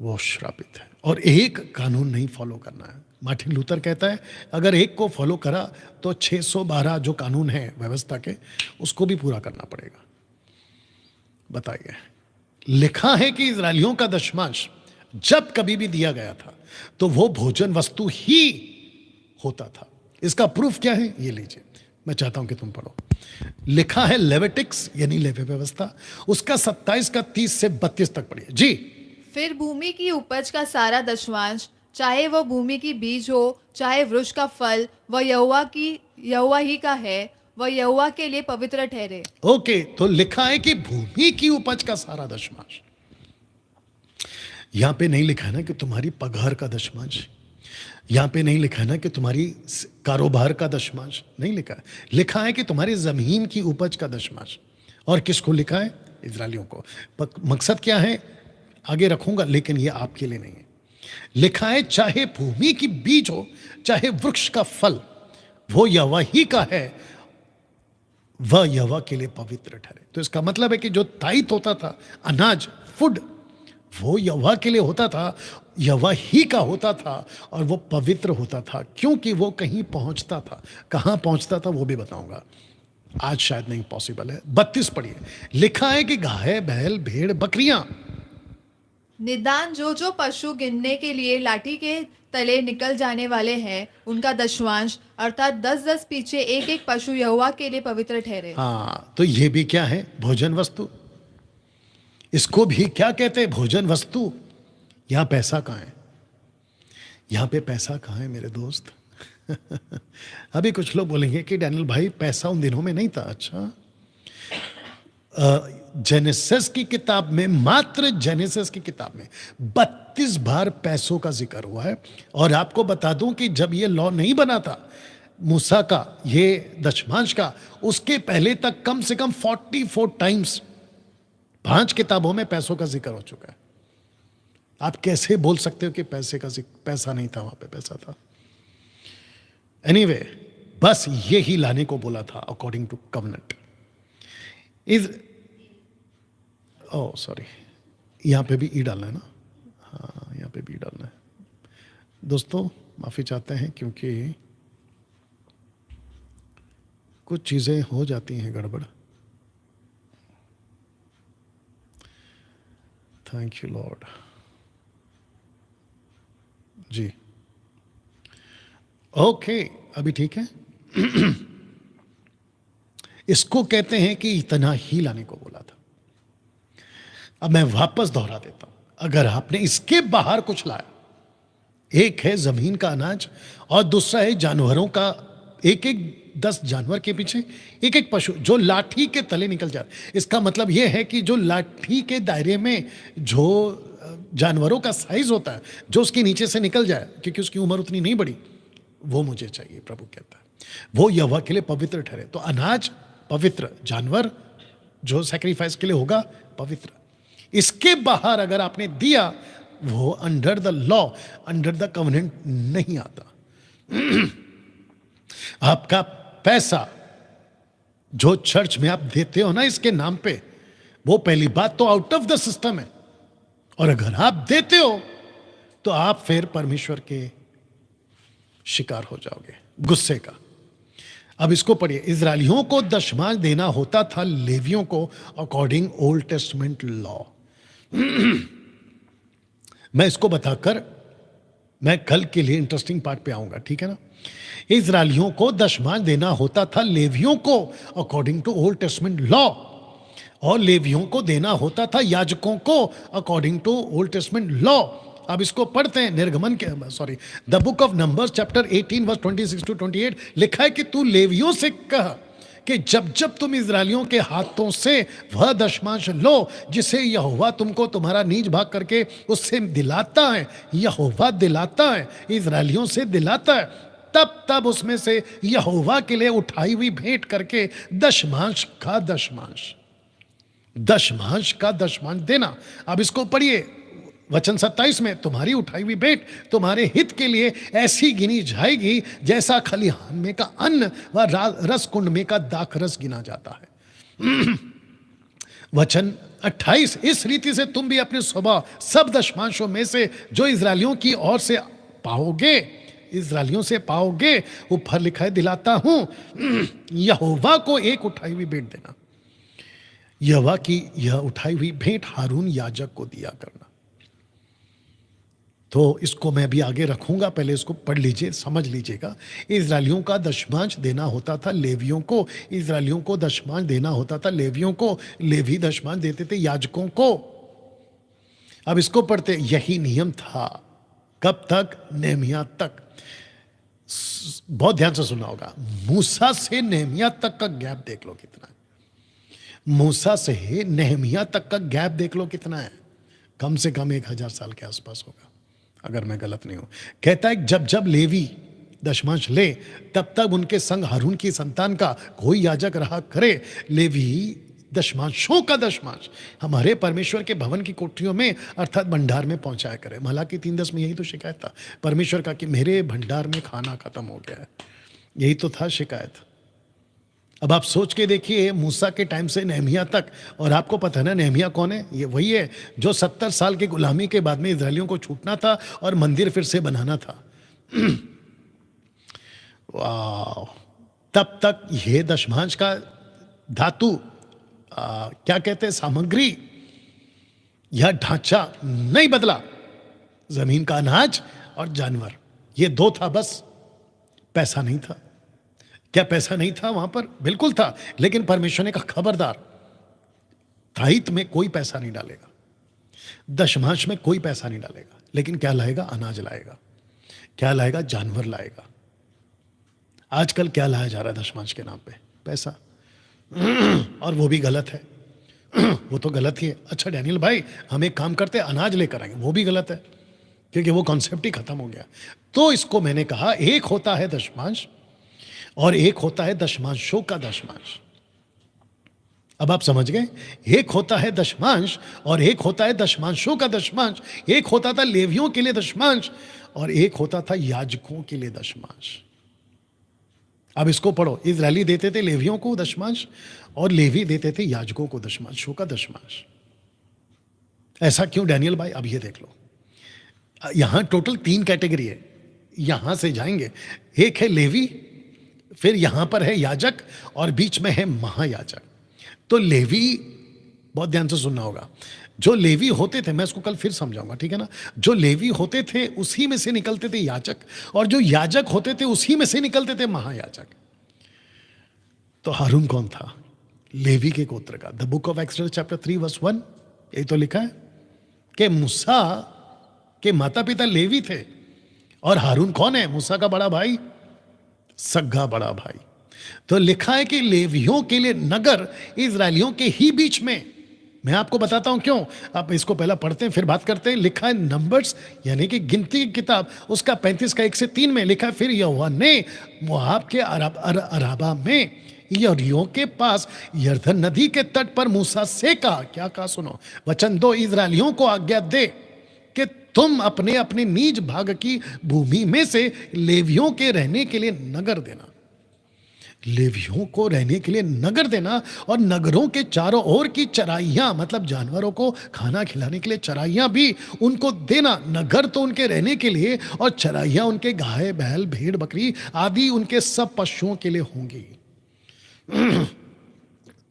वो श्रापित है। और एक कानून नहीं फॉलो करना है। मार्टिन लूथर कहता है अगर एक को फॉलो करा तो 612 जो कानून है व्यवस्था के उसको भी पूरा करना पड़ेगा। बताइए, लिखा है कि इजरायलियों का दशमांश जब कभी भी दिया गया था तो वो भोजन वस्तु ही होता था। इसका प्रूफ क्या है ये लीजिए, मैं चाहता हूं कि तुम पढ़ो। लिखा है लेविटिक्स यानी लेवी व्यवस्था, उसका 27 का 30 से 32 तक पढ़िए जी। फिर भूमि की उपज का सारा दशमांश, चाहे वह भूमि की बीज हो चाहे वृक्ष का फल, वह यहोवा ही का है, वह यहोवा के लिए पवित्र ठहरे। ओके, तो लिखा है कि भूमि की उपज का सारा दशमांश। यहां पे नहीं लिखा है ना कि तुम्हारी पगार का दशमांश, यहां पे नहीं लिखा है ना कि तुम्हारी कारोबार का दशमांश, नहीं लिखा है। लिखा है कि तुम्हारी जमीन की उपज का दशमांश। और किसको लिखा है? इजरायलियों को। मकसद क्या है आगे रखूंगा, लेकिन ये आपके लिए नहीं है। लिखा है चाहे भूमि की बीज हो चाहे वृक्ष का फल, वो यहोवा ही का है, वह यहोवा के लिए पवित्र ठहरे। तो इसका मतलब है कि जो ताइथ होता था, अनाज, फूड, वो यहोवा के लिए होता था, यहोवा ही का होता था, और वो पवित्र होता था क्योंकि वो कहीं पहुंचता था। कहां पहुंचता था वो भी बताऊंगा, आज शायद नहीं पॉसिबल है। 32 पढ़िए। लिखा है कि गाय, बैल, भेड़, बकरियां, निदान जो जो पशु गिनने के लिए लाठी के तले निकल जाने वाले हैं उनका दशमांश अर्थात 10-10 पीछे एक एक पशु यहोवा के लिए पवित्र ठहरे। हाँ, तो ये भी क्या है? भोजन वस्तु। इसको भी क्या कहते हैं? भोजन वस्तु। यहां पैसा कहां है? यहां पे पैसा कहां है मेरे दोस्त? अभी कुछ लोग बोलेंगे कि डैनियल भाई पैसा उन दिनों में नहीं था। अच्छा, जेनेसिस की किताब में, मात्र जेनेसिस की किताब में 32 बार पैसों का जिक्र हुआ है। और आपको बता दूं कि जब ये लॉ नहीं बना था मूसा का, ये दशमांश का, उसके पहले तक कम से कम 44 टाइम्स 5 किताबों में पैसों का जिक्र हो चुका है। आप कैसे बोल सकते हो कि पैसा नहीं था? वहां पे पैसा था। एनीवे, बस ये ही लाने को बोला था according to covenant. Oh sorry, यहां पे भी ई डालना है ना? हाँ, यहां पे भी ई डालना है। दोस्तों माफी चाहते हैं क्योंकि कुछ चीजें हो जाती हैं गड़बड़। Thank you lord ji. Okay, अभी ठीक है। इसको कहते हैं कि इतना ही लाने को बोला था। अब मैं वापस दोहरा देता हूं, अगर आपने इसके बाहर कुछ लाया, एक है जमीन का अनाज और दूसरा है जानवरों का, एक एक 10 जानवर के पीछे एक एक पशु जो लाठी के तले निकल जाए। इसका मतलब यह है कि जो लाठी के दायरे में जो जानवरों का साइज होता है, जो उसके नीचे से निकल जाए क्योंकि उसकी उम्र उतनी नहीं बड़ी, वो मुझे चाहिए, प्रभु कहता है। वो यहोवा के लिए पवित्र ठहरे। तो अनाज पवित्र, जानवर जो सैक्रिफाइस के लिए होगा पवित्र। इसके बाहर अगर आपने दिया, वो under the law, under the covenant नहीं आता। आपका पैसा जो चर्च में आप देते हो ना इसके नाम पे, वो पहली बात तो आउट ऑफ द सिस्टम है। और अगर आप देते हो तो आप फिर परमेश्वर के शिकार हो जाओगे, गुस्से का। अब इसको पढ़िए, इजरायलियों को दशमांश देना होता था लेवियों को अकॉर्डिंग ओल्ड टेस्टमेंट लॉ। मैं इसको बताकर मैं कल के लिए इंटरेस्टिंग पार्ट पे आऊंगा, ठीक है ना। इजरायलियों को दशमांश देना होता था लेवियों को according to old testament law, और लेवियों को देना होता था याजकों को according to old testament law. अब इसको पढ़ते हैं, निर्गमन के the book of numbers chapter 18 verse 26 to 28 लिखा है कि तू लेवियों से कह कि जब जब तुम इजरायलियों के हाथों से वह दशमांश लो जिसे यहोवा तुमको तुम्हारा नीच भाग करके उससे दिलाता है, यहोवा दिलाता है, इजरायलियों से दिलाता है, तब तब उसमें से यहोवा के लिए उठाई हुई भेंट करके दशमांश का दशमांश देना। अब इसको पढ़िए, वचन 27 में, तुम्हारी उठाई हुई भेंट तुम्हारे हित के लिए ऐसी गिनी जाएगी जैसा खलिहान में का अन्न व रस कुंड में का दाखरस गिना जाता है। वचन 28, इस रीति से तुम भी अपने स्वभाव सब दशमांशों में से जो इजरायलियों की ओर से पाओगे, इजरायलियों से पाओगे, ऊपर लिखा है दिलाता हूं, यहोवा को एक उठाई हुई भेंट देना। यहोवा की यह उठाई हुई भेंट हारून याजक को दिया करना। तो इसको मैं भी आगे रखूंगा, पहले इसको पढ़ लीजिए, समझ लीजिएगा। इजरायलियों का दशमांश देना होता था लेवियों को, इजरायलियों को दशमांश देना होता था लेवियों को, लेवी दशमांश देते थे याजकों को। अब इसको पढ़ते, यही नियम था कब तक? नेहमिया तक। बहुत ध्यान से सुना होगा, मूसा से नेहमिया तक का गैप देख लो कितना है। मूसा से नेहमिया तक का गैप देख लो कितना है, कम से कम 1000 साल के आसपास होगा, अगर मैं गलत नहीं हूं। कहता है जब जब लेवी दशमांश ले तब तक उनके संग हारून की संतान का कोई याजक रहा करे। लेवी दशमांशों का दशमांश हमारे परमेश्वर के भवन की कोठरियों में अर्थात भंडार में पहुंचाया करे। मलाकी 3:10 में यही तो शिकायत था परमेश्वर का कि मेरे भंडार में खाना खत्म हो गया है, यही तो था शिकायत। अब आप सोच के देखिए, मूसा के टाइम से नेहमिया तक, और आपको पता है ना नेहमिया कौन है? ये वही है जो 70 साल की गुलामी के बाद में इजरायलियों को छूटना था और मंदिर फिर से बनाना था। वाह, तब तक ये दशमांश का धातु क्या कहते हैं, सामग्री या ढांचा नहीं बदला। जमीन का अनाज और जानवर, ये दो था बस, पैसा नहीं था। क्या पैसा नहीं था वहां पर? बिल्कुल था, लेकिन परमेश्वर ने कहा खबरदार, ताइत में कोई पैसा नहीं डालेगा, दशमांश में कोई पैसा नहीं डालेगा, लेकिन क्या लाएगा? अनाज लाएगा। क्या लाएगा? जानवर लाएगा। आजकल क्या लाया जा रहा है दशमांश के नाम पे? पैसा। और वो भी गलत है, वो तो गलत ही है। अच्छा डैनियल भाई, हम एक काम करते हैं, अनाज लेकर आएंगे, वो भी गलत है, क्योंकि वो कॉन्सेप्ट ही खत्म हो गया। तो इसको मैंने कहा, एक होता है दशमांश और एक होता है दशमांशों का दशमांश। अब आप समझ गए, एक होता है दशमांश और एक होता है दशमांशों का दशमांश। एक होता था लेवियों के लिए दशमांश और एक होता था याजकों के लिए दशमांश। अब इसको पढ़ो, इजरायली देते थे लेवियों को दशमांश और लेवी देते थे याजकों को दशमांशों का दशमांश। ऐसा क्यों डैनियल भाई? अब ये देख लो, यहां टोटल 3 कैटेगरी है, यहां से जाएंगे। एक है लेवी, फिर यहां पर है याजक और बीच में है महायाजक। तो लेवी, बहुत ध्यान से सुनना होगा, जो लेवी होते थे, मैं इसको कल फिर समझाऊंगा, ठीक है ना। जो लेवी होते थे उसी में से निकलते थे याजक, और जो याजक होते थे उसी में से निकलते थे महायाजक। तो हारून कौन था? लेवी के गोत्र का। The book of Exodus chapter 3 verse 1 यही तो लिखा है कि मूसा के माता पिता लेवी थे, और हारून कौन है? मूसा का बड़ा भाई, सग्गा बड़ा भाई। तो लिखा है कि लेवियों के लिए नगर इजरायलियों के ही बीच में। मैं आपको बताता हूं क्यों। आप इसको पहला पढ़ते हैं फिर बात करते हैं। लिखा है नंबर्स यानी कि गिनती की किताब, उसका 35 का 1 से 3 में लिखा है, फिर यहोवा ने मोआब के अराबा में यरीहो के पास यरदन नदी के तट पर मूसा से कहा, क्या कहा सुनो, वचन दो इजरायलियों को आज्ञा दे कि तुम अपने अपने निज भाग की भूमि में से लेवियों के रहने के लिए नगर देना, लेवियों को रहने के लिए नगर देना, और नगरों के चारों ओर की चराइयां, मतलब जानवरों को खाना खिलाने के लिए चराइयां भी उनको देना। नगर तो उनके रहने के लिए और चराइयां उनके गाय बैल भेड़ बकरी आदि उनके सब पशुओं के लिए होंगी।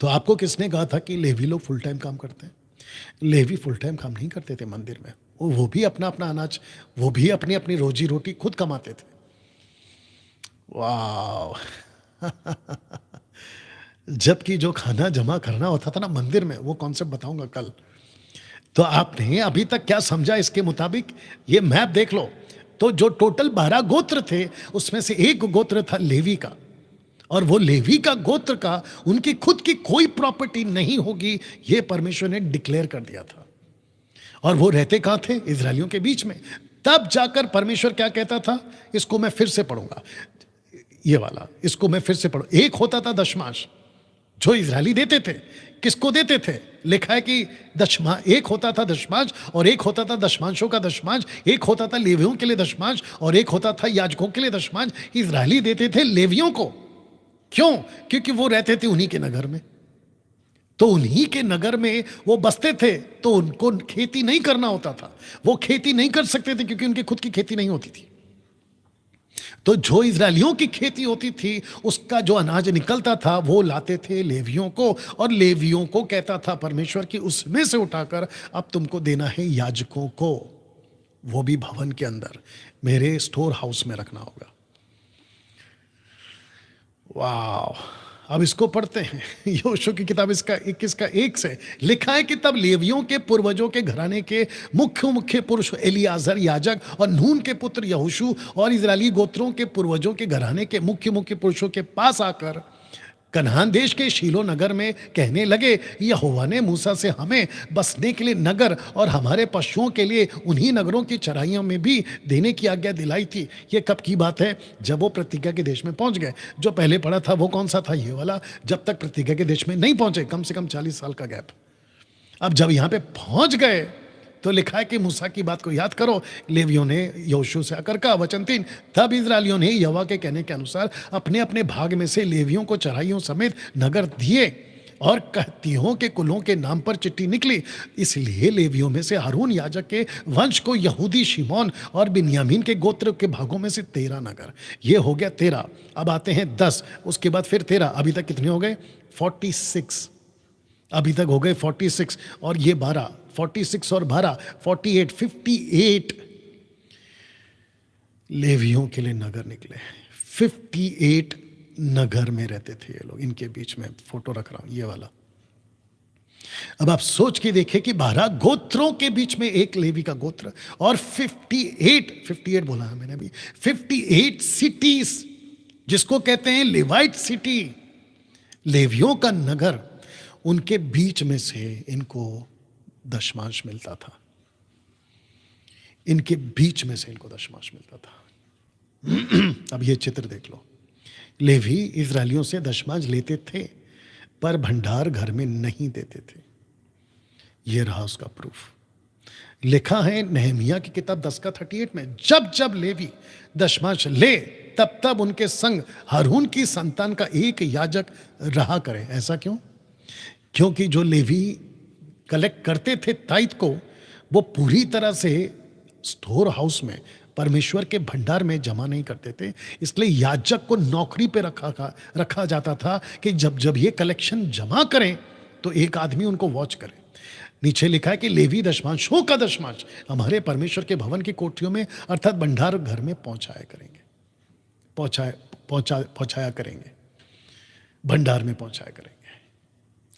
तो आपको किसने कहा था कि लेवी लोग फुल टाइम काम करते हैं? लेवी फुल टाइम काम नहीं करते थे मंदिर में, वो भी अपना अपना अनाज, वो भी अपनी अपनी रोजी रोटी खुद कमाते थे। वाह। जबकि जो खाना जमा करना होता था ना मंदिर में, वो कॉन्सेप्ट बताऊंगा कल। तो आपने अभी तक क्या समझा इसके मुताबिक? ये मैप देख लो। तो जो टोटल 12 गोत्र थे उसमें से एक गोत्र था लेवी का, और वो लेवी का गोत्र का उनकी खुद की कोई प्रॉपर्टी नहीं होगी, ये परमेश्वर ने डिक्लेयर कर दिया था। और वो रहते कहाँ थे? इजरायलियों के बीच में। तब जाकर परमेश्वर क्या कहता था, इसको मैं फिर से पढ़ूंगा, ये वाला, इसको मैं फिर से पढ़ू। एक होता था दशमांश जो इजरायली देते थे। किसको देते थे? लिखा है कि एक होता था दशमांश, और एक होता था दशमांशों का दशमांश, एक होता था लेवियों के लिए दशमांश, और एक होता था याजकों के लिए दशमांश। इजरायली देते थे लेवियों को। क्यों? क्योंकि वो रहते थे उन्हीं के नगर में, तो उन्हीं के नगर में वो बसते थे, तो उनको खेती नहीं करना होता था। वो खेती नहीं कर सकते थे क्योंकि उनकी खुद की खेती नहीं होती थी। तो जो इजरायलियों की खेती होती थी उसका जो अनाज निकलता था वो लाते थे लेवियों को, और लेवियों को कहता था परमेश्वर की उसमें से उठाकर अब तुमको देना है याजकों को, वो भी भवन के अंदर मेरे स्टोर हाउस में रखना होगा। वाह। अब इसको पढ़ते हैं, यहोशू की किताब इसका 21 का 1 से लिखा है कि तब लेवियों के पूर्वजों के घराने के मुख्य मुख्य पुरुष एलियाजर याजक और नून के पुत्र यहोशू और इजरायली गोत्रों के पूर्वजों के घराने के मुख्य मुख्य पुरुषों के पास आकर कनान देश के शीलो नगर में कहने लगे, यहोवा ने मूसा से हमें बसने के लिए नगर और हमारे पशुओं के लिए उन्हीं नगरों की चराइयों में भी देने की आज्ञा दिलाई थी। ये कब की बात है? जब वो प्रतिज्ञा के देश में पहुंच गए। जो पहले पढ़ा था वो कौन सा था? ये वाला। जब तक प्रतिज्ञा के देश में नहीं पहुंचे, कम से कम 40 साल का गैप। अब जब यहां पे पहुंच गए तो लिखा है कि मूसा की बात को याद करो। लेवियों ने यहोशू से आकर कहा, वचन 3, तब इजरायलियों ने यहोवा के कहने के अनुसार अपने अपने भाग में से लेवियों को चराइयों समेत नगर दिए, और कहतीहों के कुलों के नाम पर चिट्ठी निकली। इसलिए लेवियों में से हारून याजक के वंश को यहूदी शिमोन और बिन्यामीन के गोत्र के भागों में से 13 नगर। ये हो गया 13। अब आते हैं 10, उसके बाद फिर 13। अभी तक कितने हो गए? 46। अभी तक हो गए 46, और ये 12, 46 और 12 48, 58 लेवियों के लिए नगर निकले। 58 नगर में रहते थे ये लोग। इनके बीच में फोटो रख रहा हूं, ये वाला। अब आप सोच के देखें कि 12 गोत्रों के बीच में एक लेवी का गोत्र, और 58 बोला है मैंने अभी, 58 सिटीज जिसको कहते हैं लेवाइट सिटी, लेवियों का नगर, उनके बीच में से इनको दशमांश मिलता था। इनके बीच में से इनको दशमांश मिलता था। अब ये चित्र देख लो। लेवी इजरायलियों से दशमांश लेते थे पर भंडार घर में नहीं देते थे। ये रहा उसका प्रूफ। लिखा है नहमिया की किताब 10 का 38 में, जब जब लेवी दशमांश ले तब तब उनके संग हारून की संतान का एक याजक रहा करे। ऐसा क्यों? क्योंकि जो लेवी कलेक्ट करते थे ताइथ को, वो पूरी तरह से स्टोर हाउस में, परमेश्वर के भंडार में जमा नहीं करते थे। इसलिए याजक को नौकरी पे रखा जाता था कि जब जब ये कलेक्शन जमा करें तो एक आदमी उनको वॉच करे। नीचे लिखा है कि लेवी दशमांशों का दशमांश हमारे परमेश्वर के भवन की कोठरियों में अर्थात भंडार घर में पहुंचाया करेंगे, भंडार में पहुंचाया करेंगे।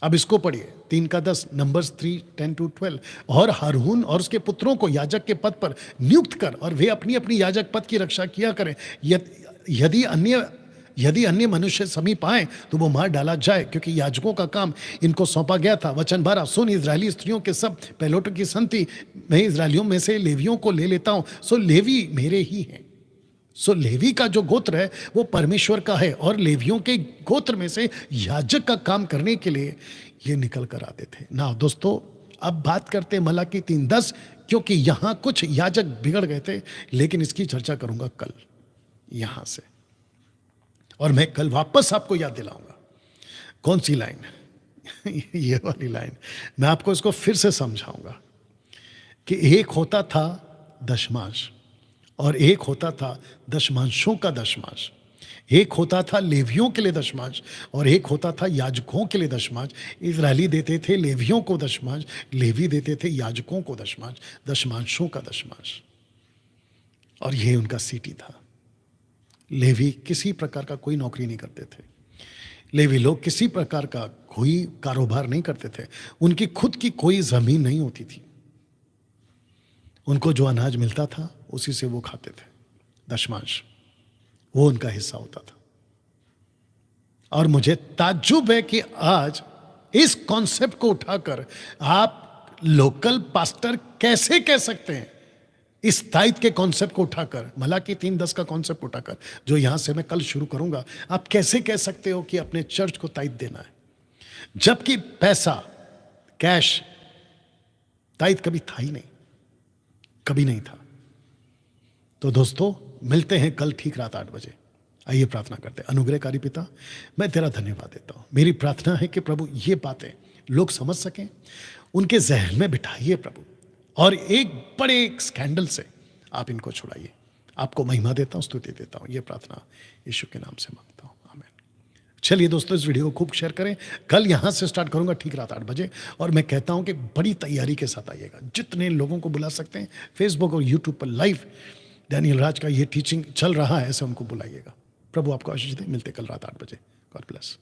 अब इसको पढ़िए 3 का 10, नंबर्स 3, 10-12। और हारून और उसके पुत्रों को याजक के पद पर नियुक्त कर, और वे अपनी अपनी याजक पद की रक्षा किया करें। यदि अन्य मनुष्य समीप आए तो वो मार डाला जाए, क्योंकि याजकों का काम इनको सौंपा गया था। वचन 12, सुन इजरायली स्त्रियों के सब पहलोटों की संति मैं इजरायलियों में से लेवियों को ले लेता हूं, सो लेवी मेरे ही हैं। सो लेवी का जो गोत्र है वो परमेश्वर का है, और लेवियों के गोत्र में से याजक का काम करने के लिए ये निकल कर आते थे ना। दोस्तों अब बात करते हैं मलाकी 3:10, क्योंकि यहां कुछ याजक बिगड़ गए थे, लेकिन इसकी चर्चा करूंगा कल यहां से, और मैं कल वापस आपको याद दिलाऊंगा। कौन सी लाइन? ये वाली लाइन मैं आपको इसको फिर से समझाऊंगा कि एक होता था दशमांश, और एक होता था दशमांशों का दशमांश। एक होता था लेवियों के लिए दशमांश, और एक होता था याजकों के लिए दशमांश। इजरायली देते थे लेवियों को दशमांश, लेवी देते थे याजकों को दशमांश, दशमांशों का दशमांश। और ये उनका सीटी था। लेवी किसी प्रकार का कोई नौकरी नहीं करते थे, लेवी लोग किसी प्रकार का कोई कारोबार नहीं करते थे, उनकी खुद की कोई जमीन नहीं होती थी। उनको जो अनाज मिलता था उसी से वो खाते थे, दशमांश वो उनका हिस्सा होता था। और मुझे ताज्जुब है कि आज इस कॉन्सेप्ट को उठाकर आप लोकल पास्टर कैसे कह सकते हैं, इस ताइद के कॉन्सेप्ट को उठाकर, मलाकी 3:10 का कॉन्सेप्ट उठाकर, जो यहां से मैं कल शुरू करूंगा, आप कैसे कह सकते हो कि अपने चर्च को ताइद देना है, जबकि पैसा, कैश, ताइद कभी था ही नहीं, कभी नहीं था। तो दोस्तों मिलते हैं कल ठीक रात 8 बजे। आइए प्रार्थना करते हैं। अनुग्रहकारी पिता, मैं तेरा धन्यवाद देता हूं। मेरी प्रार्थना है कि प्रभु ये बातें लोग समझ सकें, उनके जहन में बिठाइए प्रभु, और एक बड़े स्कैंडल से आप इनको छुड़ाइए। आपको महिमा देता हूं, स्तुति देता हूं। ये प्रार्थना यीशु के नाम से मांगता हूं, आमीन। चलिए दोस्तों, इस वीडियो को खूब शेयर करें। कल यहां से स्टार्ट करूंगा ठीक रात 8 बजे, और मैं कहता हूं कि बड़ी तैयारी के साथ आइएगा। जितने लोगों को बुला सकते हैं, फेसबुक और यूट्यूब पर लाइव डैनियल राज का ये टीचिंग चल रहा है, ऐसे उनको बुलाइएगा। प्रभु आपको आशीष दे। मिलते कल रात 8 बजे। God bless.